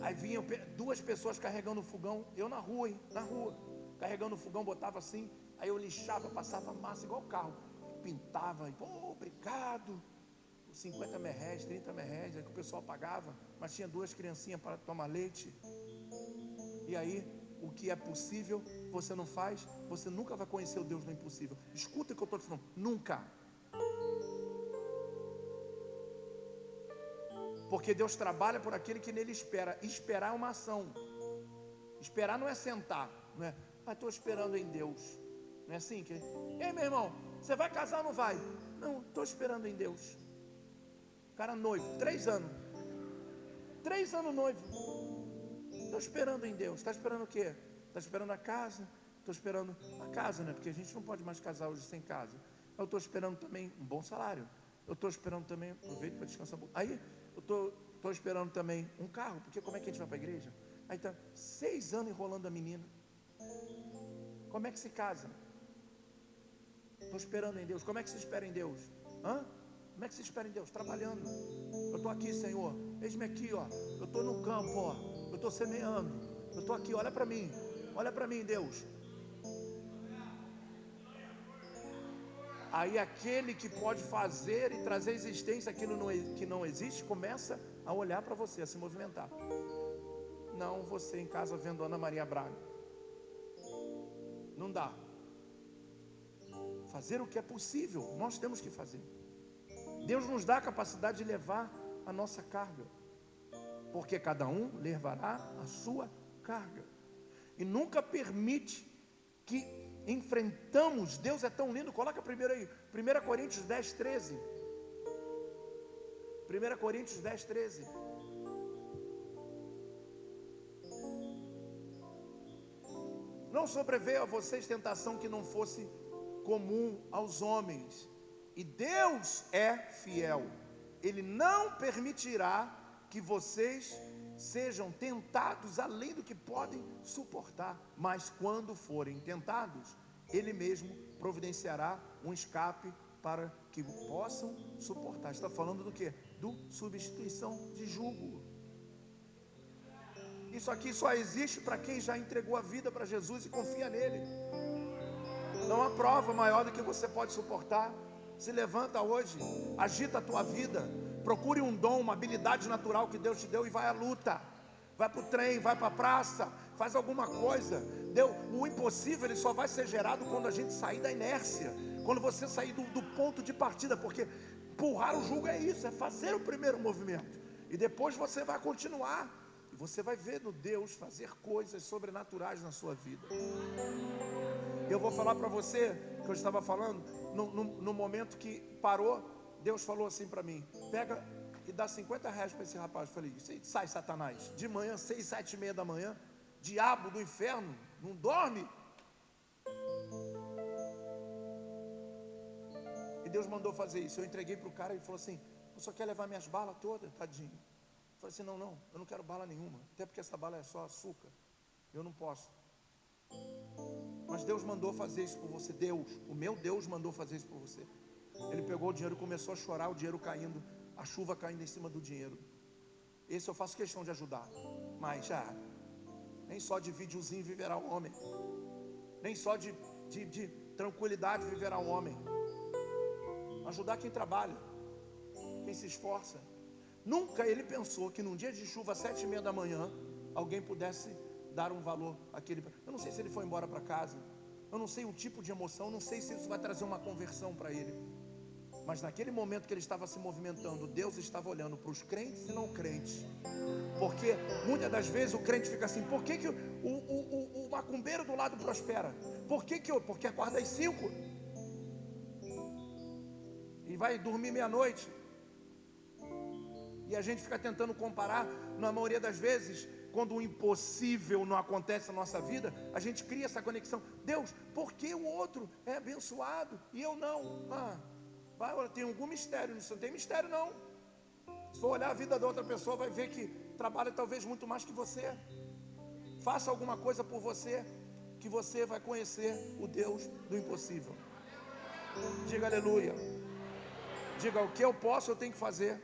Aí vinham 2 pessoas carregando o fogão. Eu na rua, carregando o fogão, botava assim. Aí eu lixava, passava massa igual o carro, pintava, e obrigado. 50 merréis, 30 merréis, aí que o pessoal pagava. Mas tinha 2 criancinhas para tomar leite. E aí, o que é possível, você não faz. Você nunca vai conhecer o Deus do impossível. Escuta o que eu estou te falando: nunca. Porque Deus trabalha por aquele que nele espera. Esperar é uma ação. Esperar não é sentar, não é: estou esperando em Deus. Não é assim que... Ei, meu irmão, você vai casar ou não vai? Não, estou esperando em Deus. O cara noivo, 3 anos. 3 anos noivo. Estou esperando em Deus. Está esperando o quê? Está esperando a casa? Estou esperando a casa, né? Porque a gente não pode mais casar hoje sem casa. Eu estou esperando também um bom salário. Eu estou esperando também, aproveito para descansar um pouco. Aí eu estou esperando também um carro, porque como é que a gente vai para a igreja? Aí está 6 anos enrolando a menina. Como é que se casa? Estou esperando em Deus. Como é que se espera em Deus? Como é que se espera em Deus? Trabalhando. Eu estou aqui, Senhor. Eis-me aqui, ó. Eu estou no campo, ó. Eu estou semeando. Eu estou aqui, olha para mim. Olha para mim, Deus. Aí aquele que pode fazer e trazer existência aquilo que não existe, começa a olhar para você, a se movimentar. Não você em casa vendo Ana Maria Braga. Não dá. Fazer o que é possível, nós temos que fazer. Deus nos dá a capacidade de levar a nossa carga, porque cada um levará a sua carga. E nunca permite que enfrentamos. Deus é tão lindo. Coloca primeiro aí, 1 Coríntios 10, 13. 1 Coríntios 10, 13. Não sobreveio a vocês tentação que não fosse comum aos homens. E Deus é fiel. Ele não permitirá que vocês sejam tentados além do que podem suportar. Mas quando forem tentados, Ele mesmo providenciará um escape para que possam suportar. Está falando do quê? Do substituição de jugo. Isso aqui só existe para quem já entregou a vida para Jesus e confia nele. Não há prova maior do que você pode suportar. Se levanta hoje, agita a tua vida, procure um dom, uma habilidade natural que Deus te deu e vai à luta. Vai para o trem, vai para a praça, faz alguma coisa. O impossível ele só vai ser gerado quando a gente sair da inércia, quando você sair do ponto de partida, porque empurrar o jugo é isso, é fazer o primeiro movimento, e depois você vai continuar, e você vai ver no Deus fazer coisas sobrenaturais na sua vida. Eu vou falar para você, que eu estava falando, no momento que parou, Deus falou assim para mim: pega e dá 50 reais para esse rapaz. Eu falei: sai Satanás, de manhã, 6, 7 e meia da manhã, diabo do inferno, não dorme? E Deus mandou fazer isso. Eu entreguei para o cara e ele falou assim: eu só quero levar minhas balas todas, tadinho. Eu falei assim: não, eu não quero bala nenhuma, até porque essa bala é só açúcar, eu não posso. Mas Deus mandou fazer isso por você. O meu Deus mandou fazer isso por você. Ele pegou o dinheiro e começou a chorar, o dinheiro caindo, a chuva caindo em cima do dinheiro. Esse eu faço questão de ajudar. Mas nem só de videozinho viverá o homem, nem só de tranquilidade viverá o homem. Ajudar quem trabalha, quem se esforça. Nunca ele pensou que num dia de chuva, às 7 e meia da manhã, alguém pudesse dar um valor àquele. Eu não sei se ele foi embora para casa, eu não sei o tipo de emoção, não sei se isso vai trazer uma conversão para ele. Mas naquele momento que ele estava se movimentando, Deus estava olhando para os crentes e não crentes. Porque muitas das vezes o crente fica assim: por que o macumbeiro do lado prospera? Porque acorda às 5 e vai dormir meia-noite. E a gente fica tentando comparar. Na maioria das vezes, quando o impossível não acontece na nossa vida, a gente cria essa conexão. Deus, por que o outro é abençoado e eu não? Tem algum mistério nisso. Não tem mistério não. Se for olhar a vida da outra pessoa, vai ver que trabalha talvez muito mais que você. Faça alguma coisa por você, que você vai conhecer o Deus do impossível. Diga aleluia. Diga: o que eu posso, eu tenho que fazer.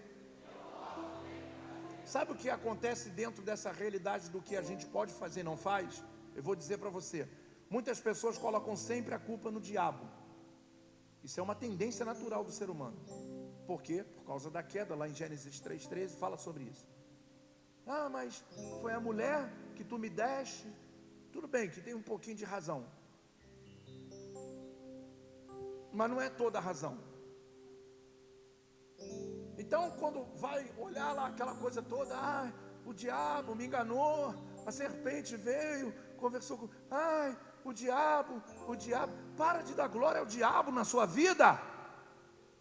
Sabe o que acontece dentro dessa realidade do que a gente pode fazer e não faz? Eu vou dizer para você: muitas pessoas colocam sempre a culpa no diabo. Isso é uma tendência natural do ser humano. Por quê? Por causa da queda. Lá em Gênesis 3:13 fala sobre isso. Mas foi a mulher que tu me deste. Tudo bem que tem um pouquinho de razão, mas não é toda a razão. Então quando vai olhar lá aquela coisa toda, o diabo me enganou, a serpente veio, conversou com... o diabo, para de dar glória ao diabo na sua vida.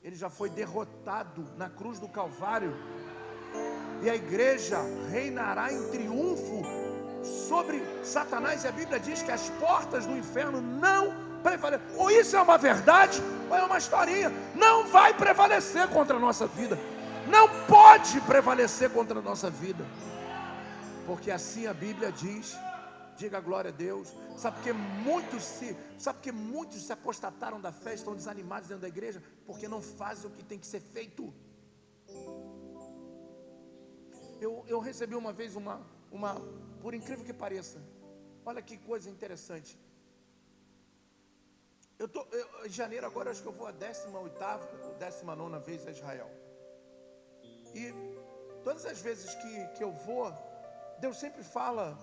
Ele já foi derrotado na cruz do Calvário, e a igreja reinará em triunfo sobre Satanás. E a Bíblia diz que as portas do inferno não prevalecem. Ou isso é uma verdade, ou é uma historinha. Não vai prevalecer contra a nossa vida, não pode prevalecer contra a nossa vida, porque assim a Bíblia diz. Diga glória a Deus. Sabe porque muitos se apostataram da fé, estão desanimados dentro da igreja? Porque não fazem o que tem que ser feito. Eu recebi uma vez por incrível que pareça, olha que coisa interessante. Em janeiro agora, acho que eu vou a 18ª ou 19ª vez a Israel. E todas as vezes que eu vou, Deus sempre fala.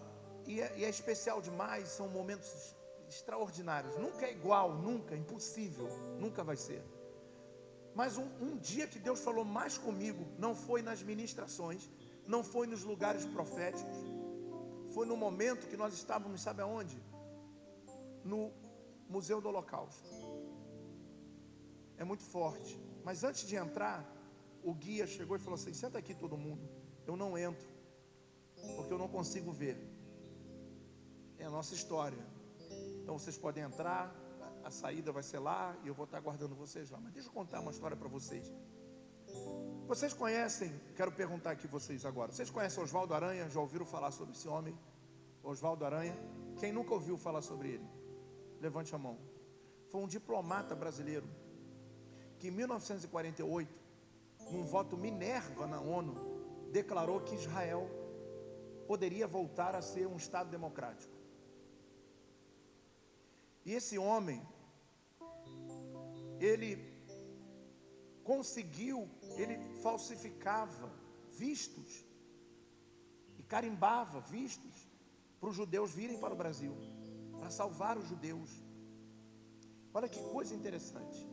E é especial demais, são momentos extraordinários. Nunca é igual, nunca, impossível, nunca vai ser. Mas um dia que Deus falou mais comigo, não foi nas ministrações, não foi nos lugares proféticos, foi no momento que nós estávamos, sabe aonde? No Museu do Holocausto. É muito forte. Mas antes de entrar, o guia chegou e falou assim: senta aqui todo mundo. Eu não entro, porque eu não consigo ver. É a nossa história. Então vocês podem entrar, a saída vai ser lá e eu vou estar aguardando vocês lá. Mas deixa eu contar uma história para vocês. Vocês conhecem, quero perguntar aqui vocês agora, vocês conhecem Oswaldo Aranha? Já ouviram falar sobre esse homem? Oswaldo Aranha? Quem nunca ouviu falar sobre ele? Levante a mão. Foi um diplomata brasileiro que em 1948, num voto Minerva na ONU, declarou que Israel poderia voltar a ser um Estado democrático. E esse homem, ele falsificava vistos e carimbava vistos para os judeus virem para o Brasil, para salvar os judeus. Olha que coisa interessante.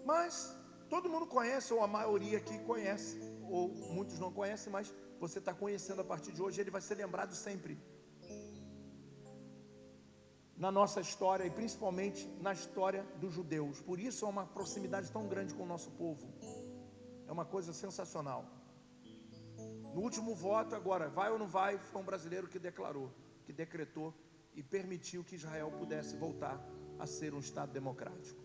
Mas todo mundo conhece, ou a maioria aqui conhece, ou muitos não conhecem, mas você está conhecendo a partir de hoje. Ele vai ser lembrado sempre na nossa história, e principalmente na história dos judeus. Por isso é uma proximidade tão grande com o nosso povo. É uma coisa sensacional. No último voto agora, vai ou não vai, foi um brasileiro que declarou, que decretou e permitiu que Israel pudesse voltar a ser um Estado democrático.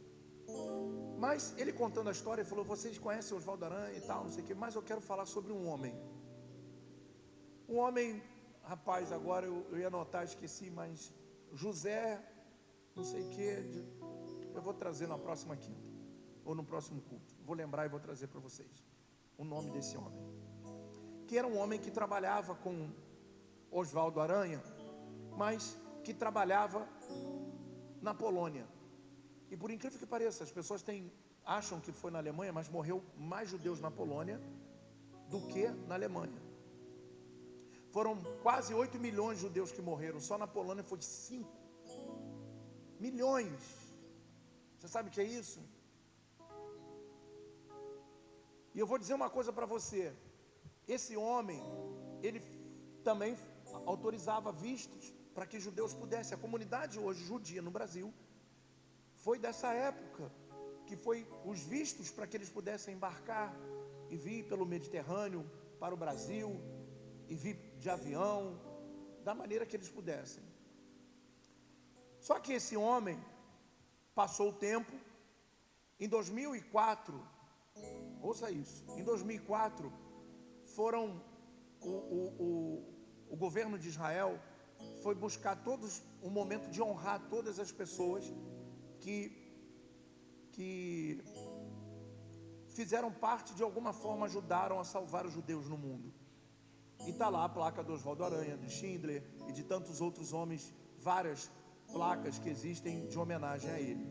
Mas ele contando a história, ele falou: vocês conhecem Oswaldo Aranha e tal, não sei o que, mas eu quero falar sobre um homem. Um homem, rapaz, agora eu ia anotar, esqueci, mas José, não sei o que, eu vou trazer na próxima quinta, ou no próximo culto. Vou lembrar e vou trazer para vocês o nome desse homem. Que era um homem que trabalhava com Oswaldo Aranha, mas que trabalhava na Polônia. E por incrível que pareça, as pessoas acham que foi na Alemanha, mas morreu mais judeus na Polônia do que na Alemanha. Foram quase 8 milhões de judeus que morreram. Só na Polônia foi 5 milhões. Você sabe o que é isso? E eu vou dizer uma coisa para você. Esse homem, ele também autorizava vistos para que judeus pudessem. A comunidade hoje judia no Brasil foi dessa época, que foi os vistos para que eles pudessem embarcar e vir pelo Mediterrâneo para o Brasil, e vir de avião, da maneira que eles pudessem. Só que esse homem passou o tempo. Em 2004, ouça isso, em 2004 o governo de Israel foi buscar um momento de honrar todas as pessoas que fizeram parte, de alguma forma ajudaram a salvar os judeus no mundo. E está lá a placa do Oswaldo Aranha, de Schindler e de tantos outros homens, várias placas que existem de homenagem a ele.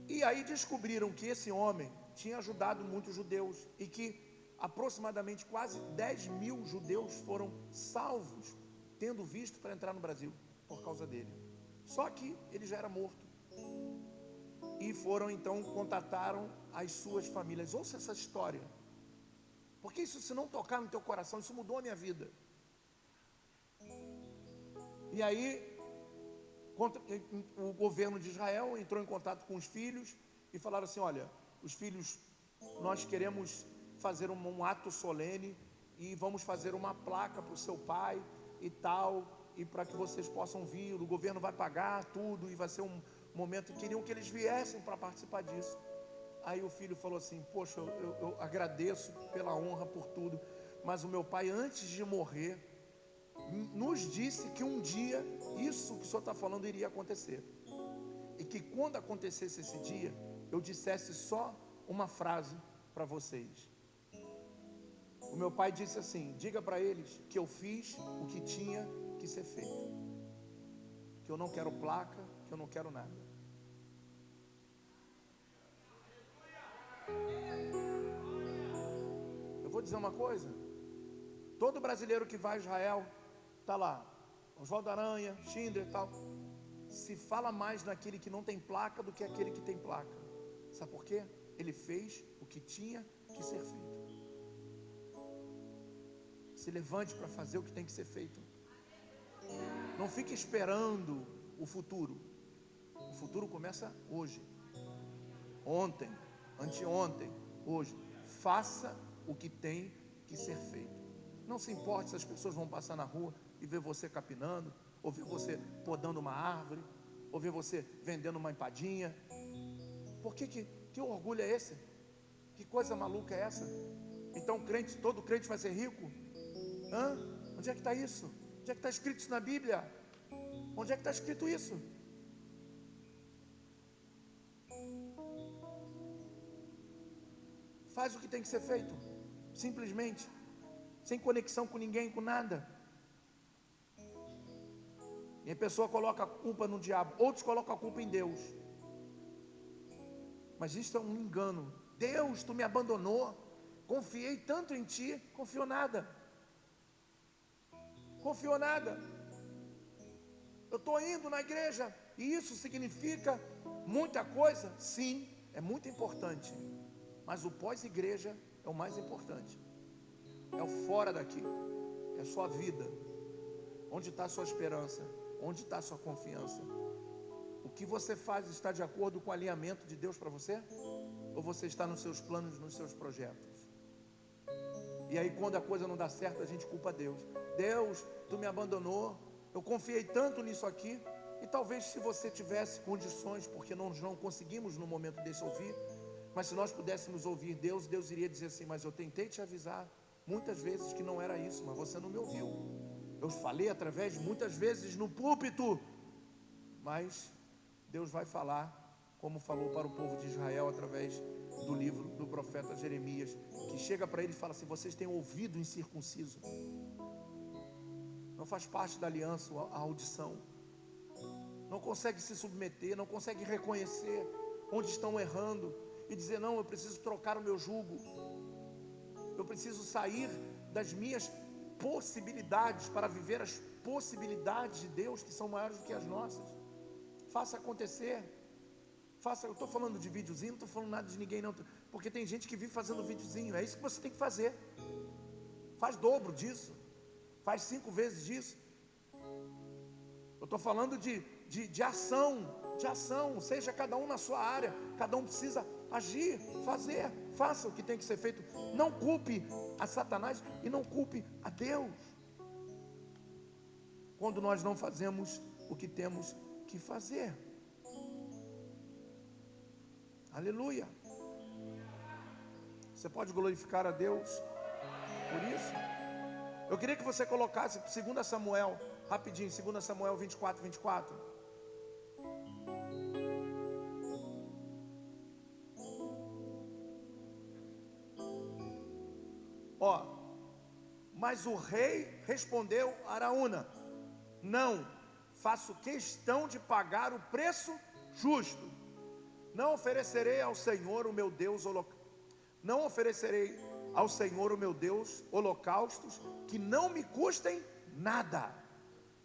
E aí descobriram que esse homem tinha ajudado muitos judeus e que aproximadamente quase 10 mil judeus foram salvos, tendo visto para entrar no Brasil por causa dele. Só que ele já era morto. E então contataram as suas famílias. Ouça essa história, porque isso, se não tocar no teu coração, isso mudou a minha vida. E aí o governo de Israel entrou em contato com os filhos e falaram assim: olha, os filhos, nós queremos fazer um ato solene e vamos fazer uma placa para o seu pai e tal, e para que vocês possam vir, o governo vai pagar tudo e vai ser um momento. Queriam que eles viessem para participar disso. Aí o filho falou assim: poxa, eu agradeço pela honra, por tudo, mas o meu pai, antes de morrer, nos disse que um dia isso que o senhor está falando iria acontecer, e que quando acontecesse esse dia, eu dissesse só uma frase para vocês. O meu pai disse assim: diga para eles que eu fiz o que tinha que ser feito, que eu não quero placa, que eu não quero nada. Eu vou dizer uma coisa: todo brasileiro que vai a Israel, está lá, Oswaldo Aranha, Schindler e tal, se fala mais naquele que não tem placa do que aquele que tem placa. Sabe por quê? Ele fez o que tinha que ser feito. Se levante para fazer o que tem que ser feito. Não fique esperando o futuro. O futuro começa hoje, ontem, anteontem, hoje. Faça o que tem que ser feito. Não se importe se as pessoas vão passar na rua e ver você capinando, ou ver você podando uma árvore, ou ver você vendendo uma empadinha. Por que orgulho é esse? Que coisa maluca é essa? Então todo crente vai ser rico? Onde é que está isso? Onde é que está escrito isso na Bíblia? Onde é que está escrito isso? Faz o que tem que ser feito, simplesmente, sem conexão com ninguém, com nada. E a pessoa coloca a culpa no diabo, outros colocam a culpa em Deus. Mas isso é um engano. Deus, tu me abandonou, confiei tanto em ti, confiou nada. Confiou nada. Eu estou indo na igreja, e isso significa muita coisa? Sim, é muito importante. Mas o pós-igreja é o mais importante. É o fora daqui. É a sua vida. Onde está a sua esperança? Onde está a sua confiança? O que você faz está de acordo com o alinhamento de Deus para você? Ou você está nos seus planos, nos seus projetos? E aí quando a coisa não dá certo, a gente culpa Deus. Deus, tu me abandonou. Eu confiei tanto nisso aqui. E talvez se você tivesse condições, porque nós não conseguimos no momento desse ouvir, mas se nós pudéssemos ouvir Deus, Deus iria dizer assim: mas eu tentei te avisar muitas vezes que não era isso, mas você não me ouviu. Eu falei através de muitas vezes no púlpito, mas Deus vai falar, como falou para o povo de Israel através do livro do profeta Jeremias, que chega para ele e fala assim: vocês têm ouvido incircunciso. Não faz parte da aliança a audição. Não consegue se submeter, não consegue reconhecer onde estão errando e dizer: não, eu preciso trocar o meu jugo, eu preciso sair das minhas possibilidades para viver as possibilidades de Deus que são maiores do que as nossas. Faça acontecer. Eu estou falando de videozinho, não estou falando nada de ninguém não, porque tem gente que vive fazendo videozinho. É isso que você tem que fazer. Faz dobro disso, faz 5 vezes disso. Eu estou falando de ação, seja cada um na sua área. Cada um precisa agir, fazer. Faça o que tem que ser feito. Não culpe a Satanás e não culpe a Deus quando nós não fazemos o que temos que fazer. Aleluia. Você pode glorificar a Deus por isso? Eu queria que você colocasse 2 Samuel, rapidinho, 2 Samuel 24. Mas o rei respondeu a Araúna: não, faço questão de pagar o preço justo. Não oferecerei ao Senhor o meu Deus holocaustos que não me custem nada.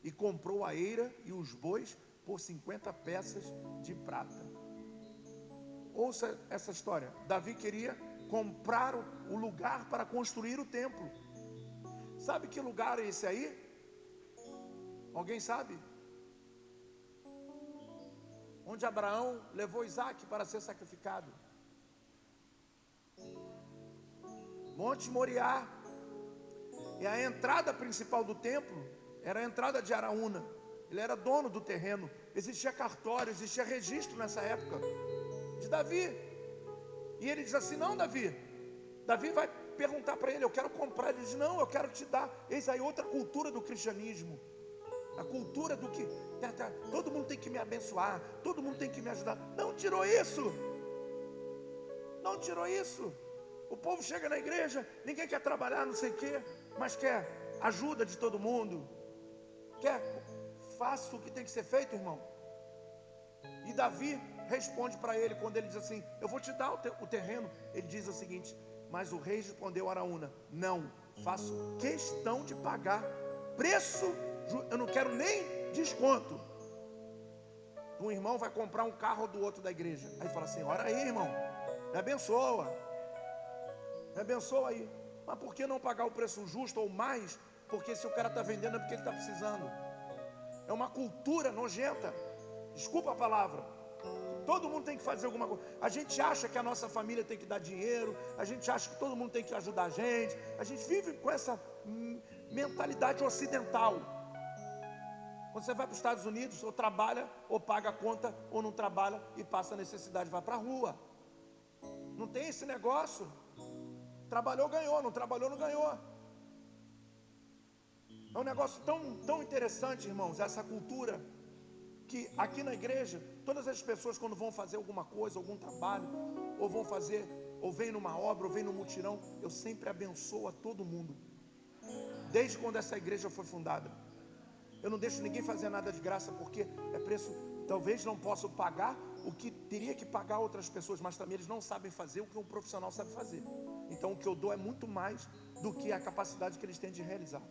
E comprou a eira e os bois por 50 peças de prata. Ouça essa história. Davi queria comprar o lugar para construir o templo. Sabe que lugar é esse aí? Alguém sabe? Onde Abraão levou Isaac para ser sacrificado. Monte Moriá. E a entrada principal do templo era a entrada de Araúna. Ele era dono do terreno. Existia cartório, existia registro nessa época de Davi. E ele diz assim: não, Davi vai perguntar para ele: eu quero comprar. Ele diz: não, eu quero te dar. Eis aí outra cultura do cristianismo. A cultura do que todo mundo tem que me abençoar, todo mundo tem que me ajudar. Não tirou isso. Não tirou isso. O povo chega na igreja, ninguém quer trabalhar, não sei o quê, mas quer ajuda de todo mundo. Faça o que tem que ser feito, irmão. E Davi responde para ele, quando ele diz assim: eu vou te dar o terreno. Ele diz o seguinte: mas o rei respondeu a Araúna: não, faço questão de pagar preço, eu não quero nem desconto. Um irmão vai comprar um carro do outro da igreja. Aí fala assim: ora aí, irmão, me abençoa aí. Mas por que não pagar o preço justo ou mais? Porque se o cara está vendendo é porque ele está precisando. É uma cultura nojenta, desculpa a palavra. Todo mundo tem que fazer alguma coisa. A gente acha que a nossa família tem que dar dinheiro, a gente acha que todo mundo tem que ajudar a gente vive com essa mentalidade ocidental. Quando você vai para os Estados Unidos, ou trabalha, ou paga a conta, ou não trabalha e passa necessidade, vai para a rua. Não tem esse negócio. Trabalhou, ganhou, não trabalhou, não ganhou. É um negócio tão interessante, irmãos, essa cultura, que aqui na igreja, todas as pessoas quando vão fazer alguma coisa, algum trabalho, ou vão fazer, ou vem numa obra, ou vem no mutirão, eu sempre abençoo a todo mundo. Desde quando essa igreja foi fundada. Eu não deixo ninguém fazer nada de graça, porque é preço, talvez não possa pagar o que teria que pagar outras pessoas, mas também eles não sabem fazer o que um profissional sabe fazer. Então o que eu dou é muito mais do que a capacidade que eles têm de realizar.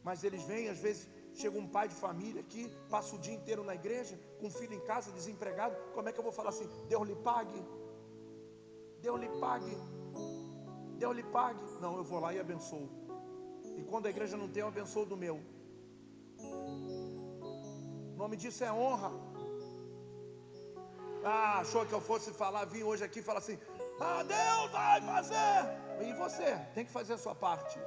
Mas eles vêm, às vezes, chega um pai de família aqui, passa o dia inteiro na igreja, com um filho em casa, desempregado. Como é que eu vou falar assim? Deus lhe pague, Deus lhe pague, Deus lhe pague. Não, eu vou lá e abençoo. E quando a igreja não tem, eu abençoo do meu. O nome disso é honra. Ah, achou que eu fosse falar, vim hoje aqui e falar assim: ah, Deus vai fazer. E você tem que fazer a sua parte.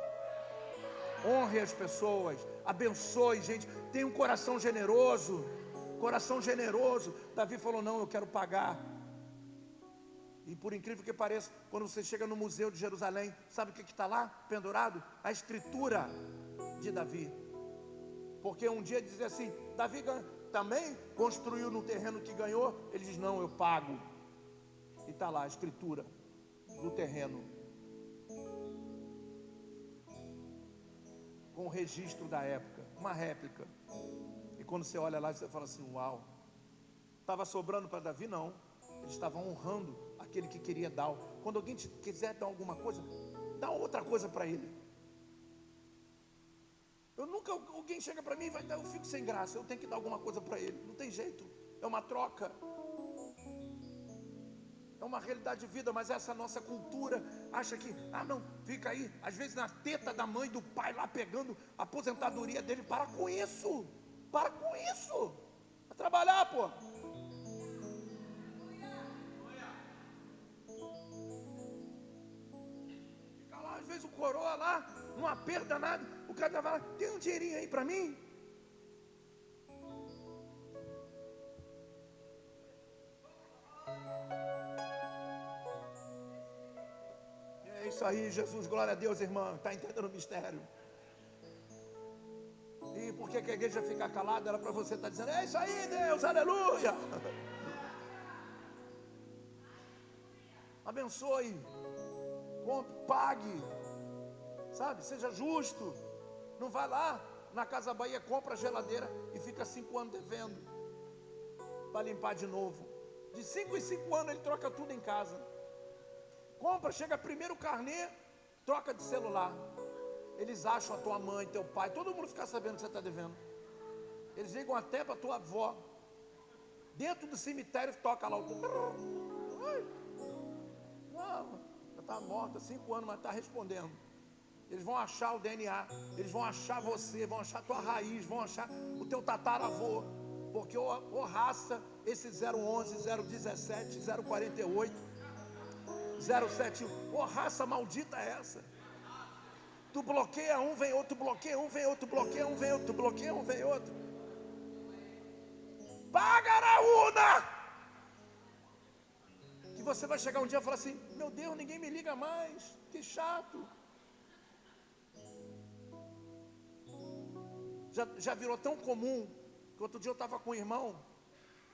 Honre as pessoas, abençoe, gente. Tenha um coração generoso. Coração generoso. Davi falou: não, eu quero pagar. E por incrível que pareça, quando você chega no museu de Jerusalém, sabe o que está lá pendurado? A escritura de Davi. Porque um dia dizia assim: Davi também construiu no terreno que ganhou. Ele diz: não, eu pago. E está lá a escritura do terreno, com o registro da época, uma réplica. E quando você olha lá, você fala assim: uau, estava sobrando para Davi? Não, ele estava honrando aquele que queria dar. Quando alguém quiser dar alguma coisa, dá outra coisa para ele. Alguém chega para mim e vai dar, eu fico sem graça. Eu tenho que dar alguma coisa para ele, não tem jeito, é uma troca. É uma realidade de vida, mas essa nossa cultura acha que, ah não, fica aí, às vezes na teta da mãe, do pai, lá pegando a aposentadoria dele. Para com isso, para com isso, vai trabalhar, pô. Fica lá, às vezes o coroa lá, não aperta nada, o cara tava lá: tem um dinheirinho aí para mim? É isso aí, Jesus, glória a Deus, irmã, está entendendo o mistério? E por que a igreja fica calada? Era para você estar dizendo: é isso aí, Deus, aleluia. Abençoe, pague, sabe, seja justo. Não vai lá na Casa Bahia, compra a geladeira e fica 5 anos devendo para limpar de novo. De 5 em 5 anos ele troca tudo em casa. Compra, chega primeiro o carnê, troca de celular. Eles acham a tua mãe, teu pai, todo mundo fica sabendo que você está devendo. Eles ligam até para tua avó. Dentro do cemitério toca lá o... Não, já está morta, 5 anos, mas está respondendo. Eles vão achar o DNA, eles vão achar você, vão achar a tua raiz, vão achar o teu tataravô. Porque ou raça, esse 011, 017, 048, 071, ô raça maldita é essa? Tu bloqueia um, vem outro, bloqueia um, vem outro, bloqueia um, vem outro, bloqueia um, vem outro. Paga na urna! Que você vai chegar um dia e falar assim: meu Deus, ninguém me liga mais, que chato. Já virou tão comum que outro dia eu estava com um irmão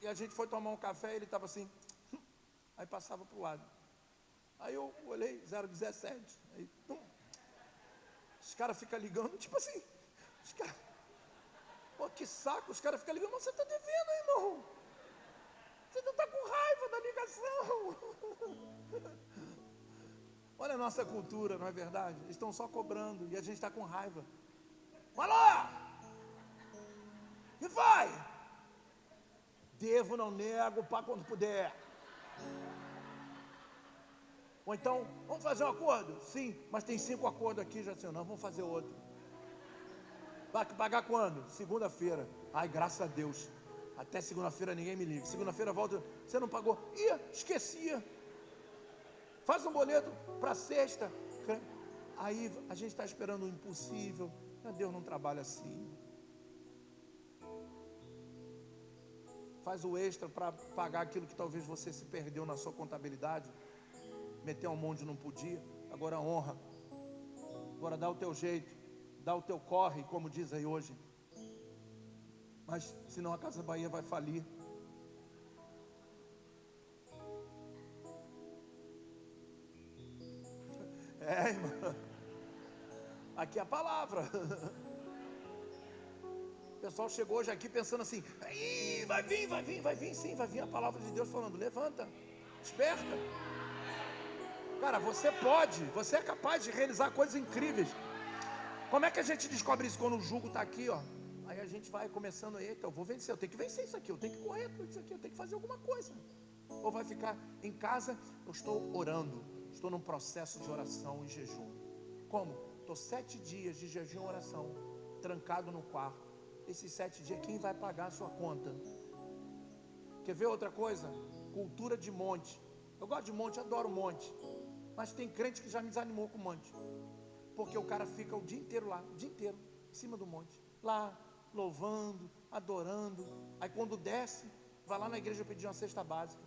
e a gente foi tomar um café e ele estava assim, aí passava para o lado. Aí eu olhei, 017, aí, os caras ficam ligando, tipo assim, os caras, pô, que saco, os caras ficam ligando: mas você está devendo, irmão, você está com raiva da ligação. Olha a nossa cultura, não é verdade? Eles estão só cobrando e a gente está com raiva. Alô? E vai? Devo, não nego, pá quando puder. Ou então, vamos fazer um acordo? Sim, mas tem 5 acordos aqui, já sei, não, vamos fazer outro. Vai pagar quando? Segunda-feira. Ai, graças a Deus, até segunda-feira ninguém me liga. Segunda-feira volta, você não pagou? Ih, esquecia. Faz um boleto para sexta. Aí a gente está esperando o impossível. Deus não trabalha assim. faz o extra para pagar aquilo que talvez você se perdeu na sua contabilidade, meteu um monte não podia, agora honra, agora dá o teu jeito, dá o teu corre, como diz aí hoje, mas senão a Casa Bahia vai falir. Irmão, aqui é a palavra. O pessoal chegou hoje aqui pensando assim: vai vir, sim, vai vir a palavra de Deus falando: levanta, desperta. Cara, você pode, você é capaz de realizar coisas incríveis. Como é que a gente descobre isso? Quando o jugo está aqui, ó. Aí a gente vai começando: eita, eu vou vencer, eu tenho que vencer isso aqui, eu tenho que correr por isso aqui, eu tenho que fazer alguma coisa. Ou vai ficar em casa: eu estou orando, estou num processo de oração e jejum. Como? Estou 7 dias de jejum e oração, trancado no quarto. Esses 7 dias, quem vai pagar a sua conta? Quer ver outra coisa? Cultura de monte. Eu gosto de monte, adoro monte. Mas tem crente que já me desanimou com monte. Porque o cara fica o dia inteiro lá, o dia inteiro, em cima do monte. Lá, louvando, adorando. Aí quando desce, vai lá na igreja pedir uma cesta básica.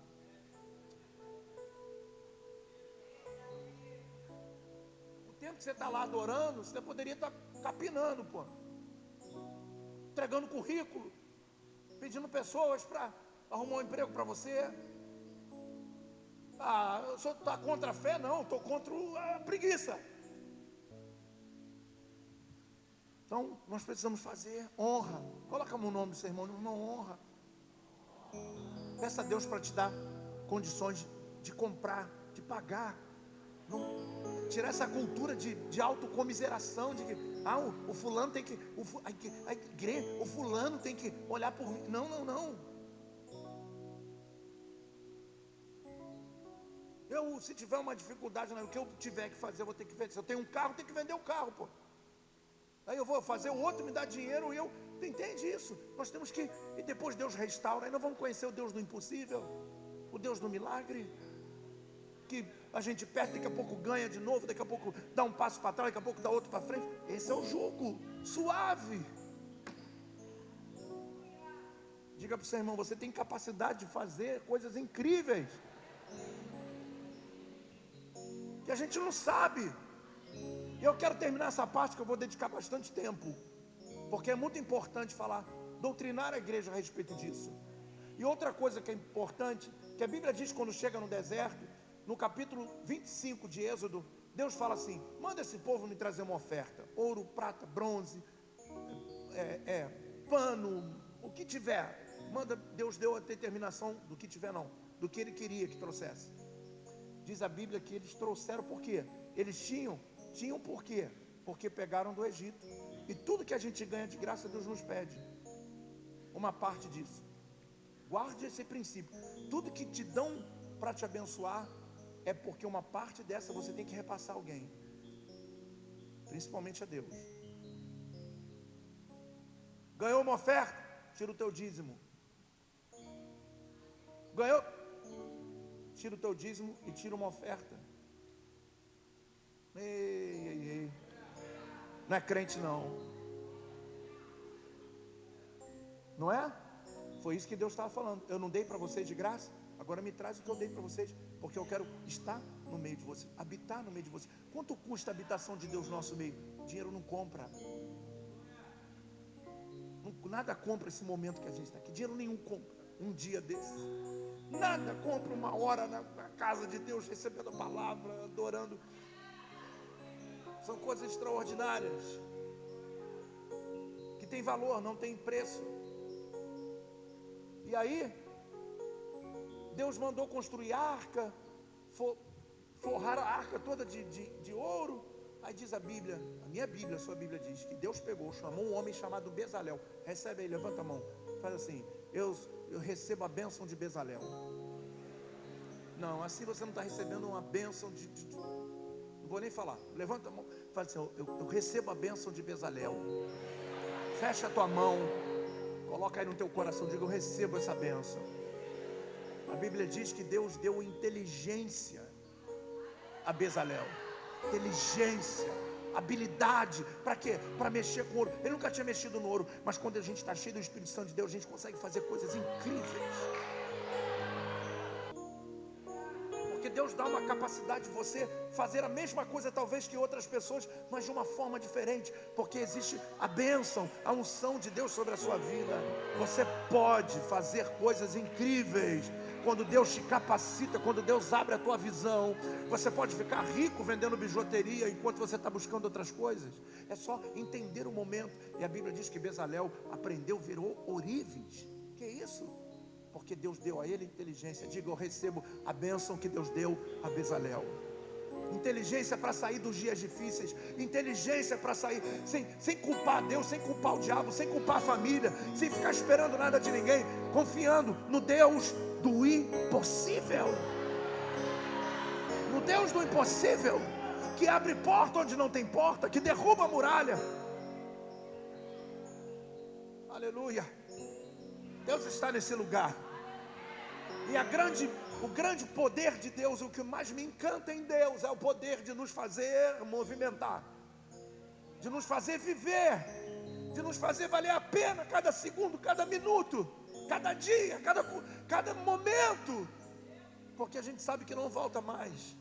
O tempo que você está lá adorando, você poderia estar capinando, pô. Entregando currículo, pedindo pessoas para arrumar um emprego para você. O senhor está contra a fé? Não, estou contra a preguiça. Então, nós precisamos fazer honra. Coloca o nome do seu irmão, uma honra. Peça a Deus para te dar condições de comprar, de pagar. Não, tirar essa cultura de autocomiseração, de que o fulano tem que, o fulano tem que olhar por mim. Não. Se tiver uma dificuldade, o que eu tiver que fazer, eu vou ter que vender. Se eu tenho um carro, eu tenho que vender o carro, pô. Aí eu vou fazer o outro me dar dinheiro e eu, tu entende isso? Nós temos que, e depois Deus restaura, aí nós vamos conhecer o Deus do impossível, o Deus do milagre, que a gente perde, daqui a pouco ganha de novo, daqui a pouco dá um passo para trás, daqui a pouco dá outro para frente. Esse é o jugo suave. Diga para o seu irmão: você tem capacidade de fazer coisas incríveis que a gente não sabe. E eu quero terminar essa parte, que eu vou dedicar bastante tempo, porque é muito importante falar, doutrinar a igreja a respeito disso. E outra coisa que é importante, que a Bíblia diz quando chega no deserto, no capítulo 25 de Êxodo, Deus fala assim: manda esse povo me trazer uma oferta, ouro, prata, bronze, pano, o que tiver. Manda. Deus deu a determinação do que tiver, não, do que Ele queria que trouxesse. Diz a Bíblia que eles trouxeram por quê? Eles tinham por quê? Porque pegaram do Egito. E tudo que a gente ganha de graça, Deus nos pede uma parte disso. Guarde esse princípio. Tudo que te dão para te abençoar é porque uma parte dessa você tem que repassar a alguém, principalmente a Deus. Ganhou uma oferta? Tira o teu dízimo. Ganhou? Tira o teu dízimo e tira uma oferta. Ei. Não é crente não. Não é? Foi isso que Deus estava falando. Eu não dei para vocês de graça, agora me traz o que eu dei para vocês, porque eu quero estar no meio de vocês, habitar no meio de vocês. Quanto custa a habitação de Deus no nosso meio? Dinheiro não compra. Nada compra esse momento que a gente está aqui. Dinheiro nenhum compra um dia desses. Nada compra uma hora na casa de Deus, recebendo a palavra, adorando. São coisas extraordinárias, que tem valor, não tem preço. E aí, Deus mandou construir a arca, forrar a arca toda de ouro. Aí diz a Bíblia, a minha Bíblia, a sua Bíblia diz que Deus pegou, chamou um homem chamado Bezalel. Recebe aí, levanta a mão, faz assim: eu recebo a bênção de Bezalel. Não, assim você não está recebendo uma bênção não vou nem falar. Levanta a mão, faz assim: eu recebo a bênção de Bezalel. Fecha a tua mão, coloca aí no teu coração, diga: eu recebo essa bênção. A Bíblia diz que Deus deu inteligência a Bezalel. Inteligência habilidade. Para quê? Para mexer com ouro. Ele nunca tinha mexido no ouro, mas quando a gente está cheio do Espírito Santo de Deus, a gente consegue fazer coisas incríveis. Porque Deus dá uma capacidade de você fazer a mesma coisa talvez que outras pessoas, mas de uma forma diferente, porque existe a bênção, a unção de Deus sobre a sua vida. Você pode fazer coisas incríveis quando Deus te capacita, quando Deus abre a tua visão. Você pode ficar rico vendendo bijuteria enquanto você está buscando outras coisas. É só entender o momento. E a Bíblia diz que Bezalel aprendeu, virou ourives. Que isso? Porque Deus deu a ele inteligência. Diga, eu recebo a bênção que Deus deu a Bezalel. Inteligência para sair dos dias difíceis. Inteligência para sair sem culpar Deus, sem culpar o diabo, sem culpar a família, sem ficar esperando nada de ninguém, confiando no Deus do impossível. No Deus do impossível, que abre porta onde não tem porta, que derruba a muralha. Aleluia. Deus está nesse lugar. E o grande poder de Deus, o que mais me encanta em Deus, é o poder de nos fazer movimentar, de nos fazer viver, de nos fazer valer a pena cada segundo, cada minuto, cada dia, cada momento, porque a gente sabe que não volta mais,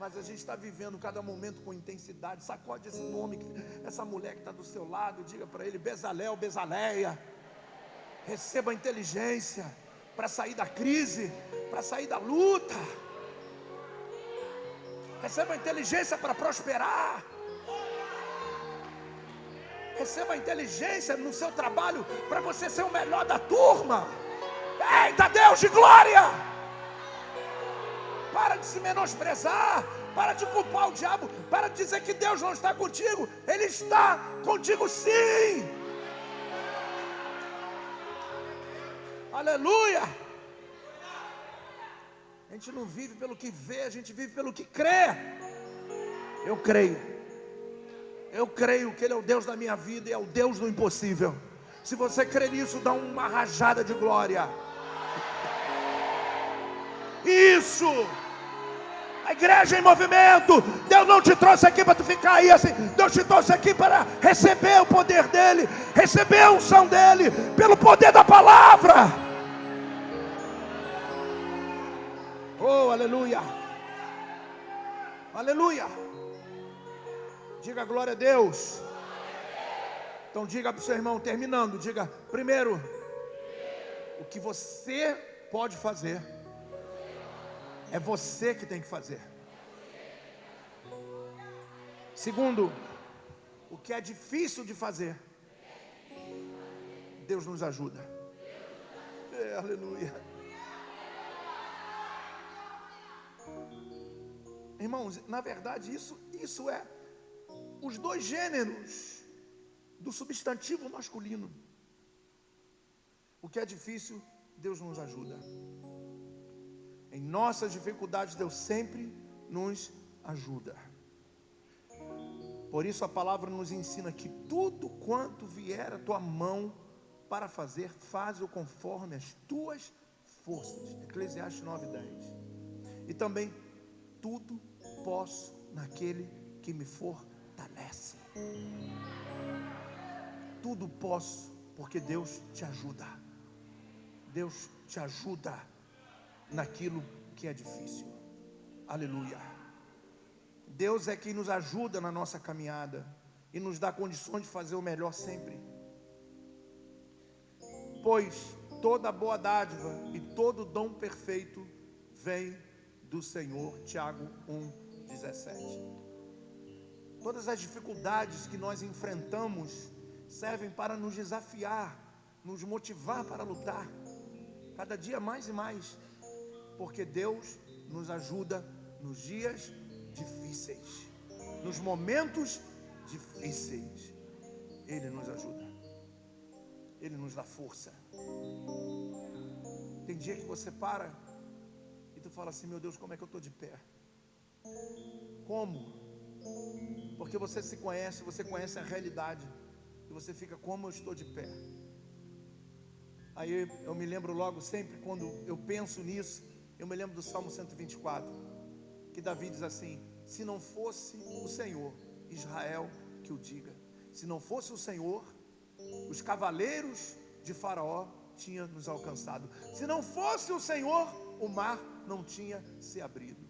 mas a gente está vivendo cada momento com intensidade. Sacode esse nome, essa mulher que está do seu lado, diga para ele: Bezalel, Bezaleia, receba a inteligência para sair da crise, para sair da luta. Receba a inteligência para prosperar. Receba a inteligência no seu trabalho para você ser o melhor da turma. Eita Deus de glória! Para de se menosprezar, para de culpar o diabo, para de dizer que Deus não está contigo. Ele está contigo sim. Aleluia! A gente não vive pelo que vê, a gente vive pelo que crê. Eu creio que Ele é o Deus da minha vida e é o Deus do impossível. Se você crê nisso, dá uma rajada de glória. Isso! A igreja em movimento. Deus não te trouxe aqui para tu ficar aí assim. Deus te trouxe aqui para receber o poder dEle, receber a unção dEle, pelo poder da palavra. Oh, aleluia. Aleluia. Diga glória a Deus. Então diga para o seu irmão, terminando, diga: primeiro, o que você pode fazer, é você que tem que fazer. Segundo, o que é difícil de fazer, Deus nos ajuda. Aleluia. Irmãos, na verdade isso é os dois gêneros do substantivo masculino. O que é difícil, Deus nos ajuda. Em nossas dificuldades, Deus sempre nos ajuda. Por isso a palavra nos ensina que tudo quanto vier à tua mão para fazer, faz-o conforme as tuas forças. Eclesiastes 9:10. E também, tudo posso naquele que me fortalece. Tudo posso, porque Deus te ajuda. Deus te ajuda naquilo que é difícil. Aleluia. Deus é quem nos ajuda na nossa caminhada e nos dá condições de fazer o melhor sempre. Pois toda boa dádiva e todo dom perfeito vem do Senhor. Tiago 1:17. Todas as dificuldades que nós enfrentamos servem para nos desafiar, nos motivar para lutar cada dia mais e mais, porque Deus nos ajuda nos dias difíceis, nos momentos difíceis. Ele nos ajuda, Ele nos dá força. Tem dia que você para e tu fala assim: meu Deus, como é que eu estou de pé? Como? Porque você se conhece, você conhece a realidade, e você fica: como eu estou de pé? Aí eu me lembro logo, sempre quando eu penso nisso, eu me lembro do Salmo 124, que Davi diz assim: se não fosse o Senhor Israel que o diga. Se não fosse o Senhor, os cavaleiros de Faraó tinham nos alcançado. Se não fosse o Senhor, o mar não tinha se abrido.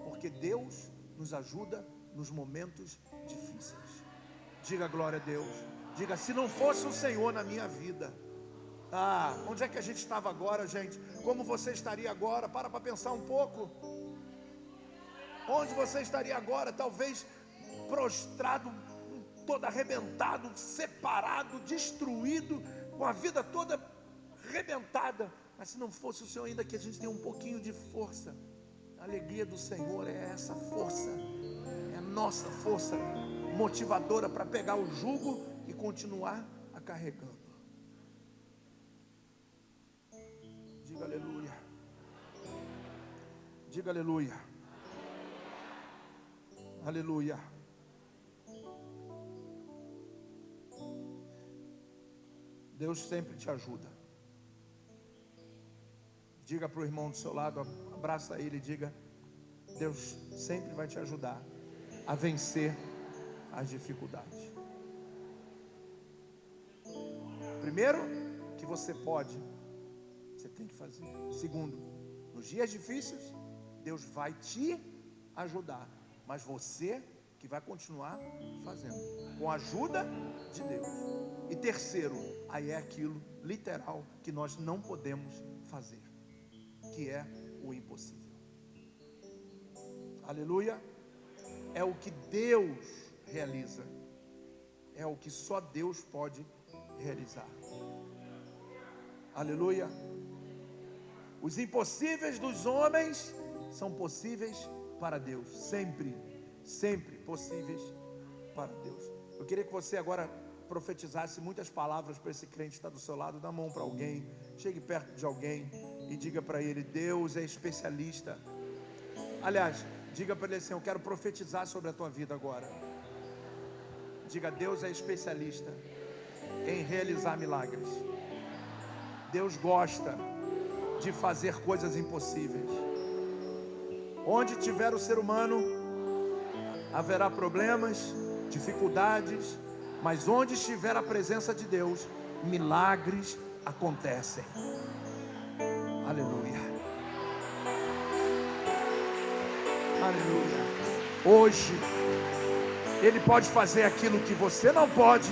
Porque Deus nos ajuda nos momentos difíceis. Diga glória a Deus. Diga, se não fosse o Senhor na minha vida. Onde é que a gente estava agora, gente? Como você estaria agora? Para pensar um pouco. Onde você estaria agora? Talvez prostrado, todo arrebentado, separado, destruído, com a vida toda arrebentada. Mas se não fosse o Senhor, ainda que a gente tenha um pouquinho de força. A alegria do Senhor é essa força. É a nossa força motivadora para pegar o jugo e continuar a carregando. Diga aleluia. Diga aleluia. Aleluia. Deus sempre te ajuda. Diga para o irmão do seu lado, abraça ele e diga: Deus sempre vai te ajudar a vencer as dificuldades. Primeiro, que você pode, você tem que fazer. Segundo, nos dias difíceis, Deus vai te ajudar, mas você que vai continuar fazendo, com a ajuda de Deus. E terceiro, aí é aquilo literal que nós não podemos fazer, que é o impossível. Aleluia. É o que Deus realiza, é o que só Deus pode realizar. Aleluia. Os impossíveis dos homens são possíveis para Deus, sempre, sempre possíveis para Deus. Eu queria que você agora profetizasse muitas palavras para esse crente que está do seu lado. Dá a mão para alguém, chegue perto de alguém e diga para ele: Deus é especialista. Aliás, diga para ele assim: eu quero profetizar sobre a tua vida agora. Diga: Deus é especialista em realizar milagres. Deus gosta de fazer coisas impossíveis. Onde tiver o ser humano, haverá problemas, dificuldades, mas onde estiver a presença de Deus, milagres acontecem. Aleluia. Aleluia. Hoje Ele pode fazer aquilo que você não pode,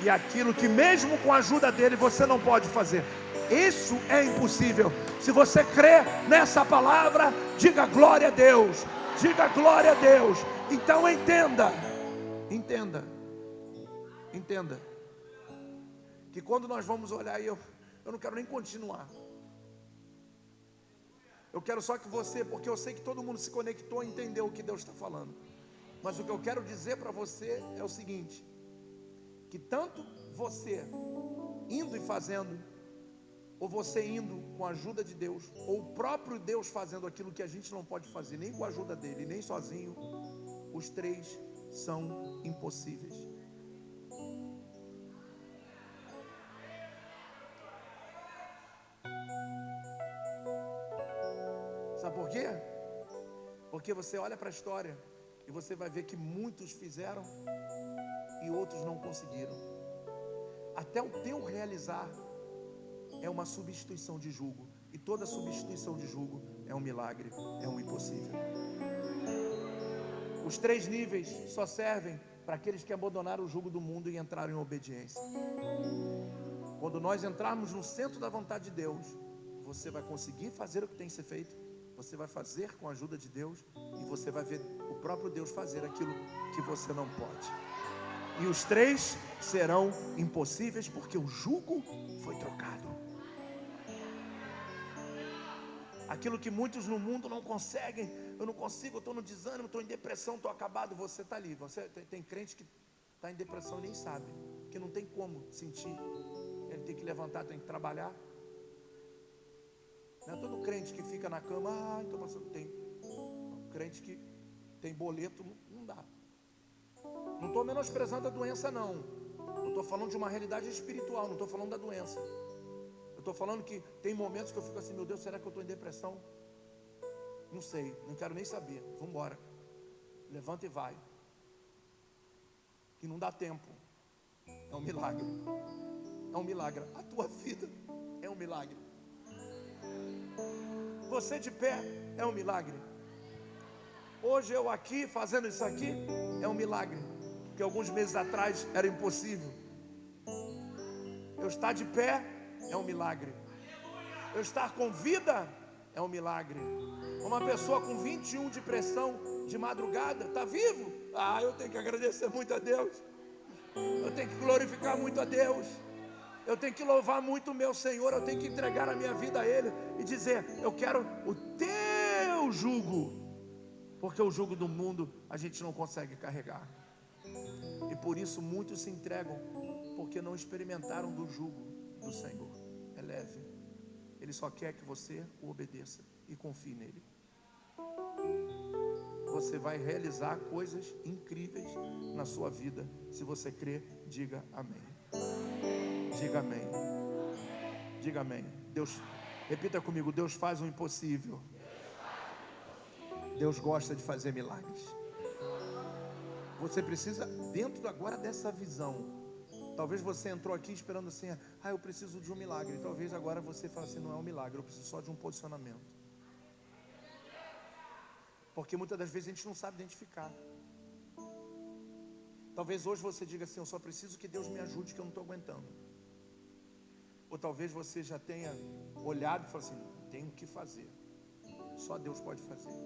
e aquilo que mesmo com a ajuda dele você não pode fazer. Isso é impossível. Se você crê nessa palavra, diga glória a Deus. Diga glória a Deus. Então entenda que quando nós vamos olhar, eu não quero nem continuar. Eu quero só que você, porque eu sei que todo mundo se conectou e entendeu o que Deus está falando. Mas o que eu quero dizer para você é o seguinte: que tanto você indo e fazendo, ou você indo com a ajuda de Deus, ou o próprio Deus fazendo aquilo que a gente não pode fazer, nem com a ajuda dele, nem sozinho, os três são impossíveis. Sabe por quê? Porque você olha para a história e você vai ver que muitos fizeram e outros não conseguiram. Até o teu realizar é uma substituição de jugo, e toda substituição de jugo é um milagre, é um impossível. Os três níveis só servem para aqueles que abandonaram o jugo do mundo e entraram em obediência. Quando nós entrarmos no centro da vontade de Deus, você vai conseguir fazer o que tem que ser feito, você vai fazer com a ajuda de Deus, e você vai ver o próprio Deus fazer aquilo que você não pode. E os três serão impossíveis porque o jugo foi trocado. Aquilo que muitos no mundo não conseguem, eu não consigo, eu estou no desânimo, estou em depressão, estou acabado. Você está ali. Tem crente que está em depressão e nem sabe, que não tem como sentir. Ele tem que levantar, tem que trabalhar. Não é todo crente que fica na cama, então você não tem. Crente que tem boleto, não dá. Não estou menosprezando a doença, não. Eu estou falando de uma realidade espiritual, não estou falando da doença. Eu estou falando que tem momentos que eu fico assim: meu Deus, será que eu estou em depressão? Não sei, não quero nem saber. Vamos embora. Levanta e vai. que não dá tempo. É um milagre. É um milagre. A tua vida é um milagre. Você de pé é um milagre. Hoje eu aqui fazendo isso aqui é um milagre, porque alguns meses atrás era impossível. Eu estar de pé é um milagre. Eu estar com vida é um milagre. Uma pessoa com 21 de pressão de madrugada está vivo. Eu tenho que agradecer muito a Deus. Eu tenho que glorificar muito a Deus. Eu tenho que louvar muito o meu Senhor. Eu tenho que entregar a minha vida a Ele e dizer: eu quero o teu jugo, porque o jugo do mundo a gente não consegue carregar. E por isso muitos se entregam, porque não experimentaram do jugo do Senhor. É leve. Ele só quer que você o obedeça e confie nele. Você vai realizar coisas incríveis na sua vida. Se você crer, diga amém. Diga amém. Diga amém. Deus, repita comigo: Deus faz o impossível. Deus gosta de fazer milagres. Você precisa, dentro agora dessa visão. Talvez você entrou aqui esperando assim: eu preciso de um milagre. Talvez agora você fale assim: não é um milagre, eu preciso só de um posicionamento. Porque muitas das vezes a gente não sabe identificar. Talvez hoje você diga assim: eu só preciso que Deus me ajude, que eu não estou aguentando. Ou talvez você já tenha olhado e falado assim: tenho que fazer, só Deus pode fazer.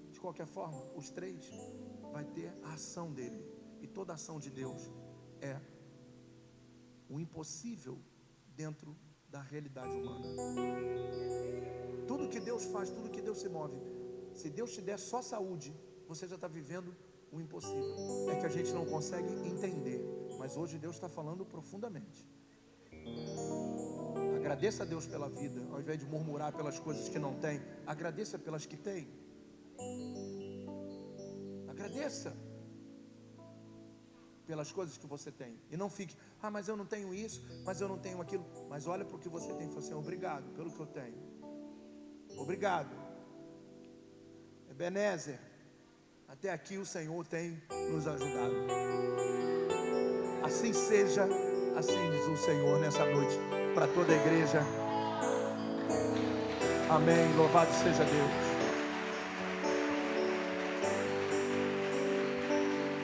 De qualquer forma, os três vai ter a ação dele. E toda ação de Deus é o impossível dentro da realidade humana. Tudo que Deus faz, tudo que Deus se move, se Deus te der só saúde, você já está vivendo o impossível. É que a gente não consegue entender, mas hoje Deus está falando profundamente. Agradeça a Deus pela vida, ao invés de murmurar pelas coisas que não tem. Agradeça pelas que tem. Agradeça pelas coisas que você tem. E não fique: mas eu não tenho isso, mas eu não tenho aquilo. Mas olha para o que você tem e fala assim: obrigado pelo que eu tenho. Obrigado. Ebenezer, até aqui o Senhor tem nos ajudado. Assim seja, assim diz o Senhor nessa noite, para toda a igreja. Amém. Louvado seja Deus.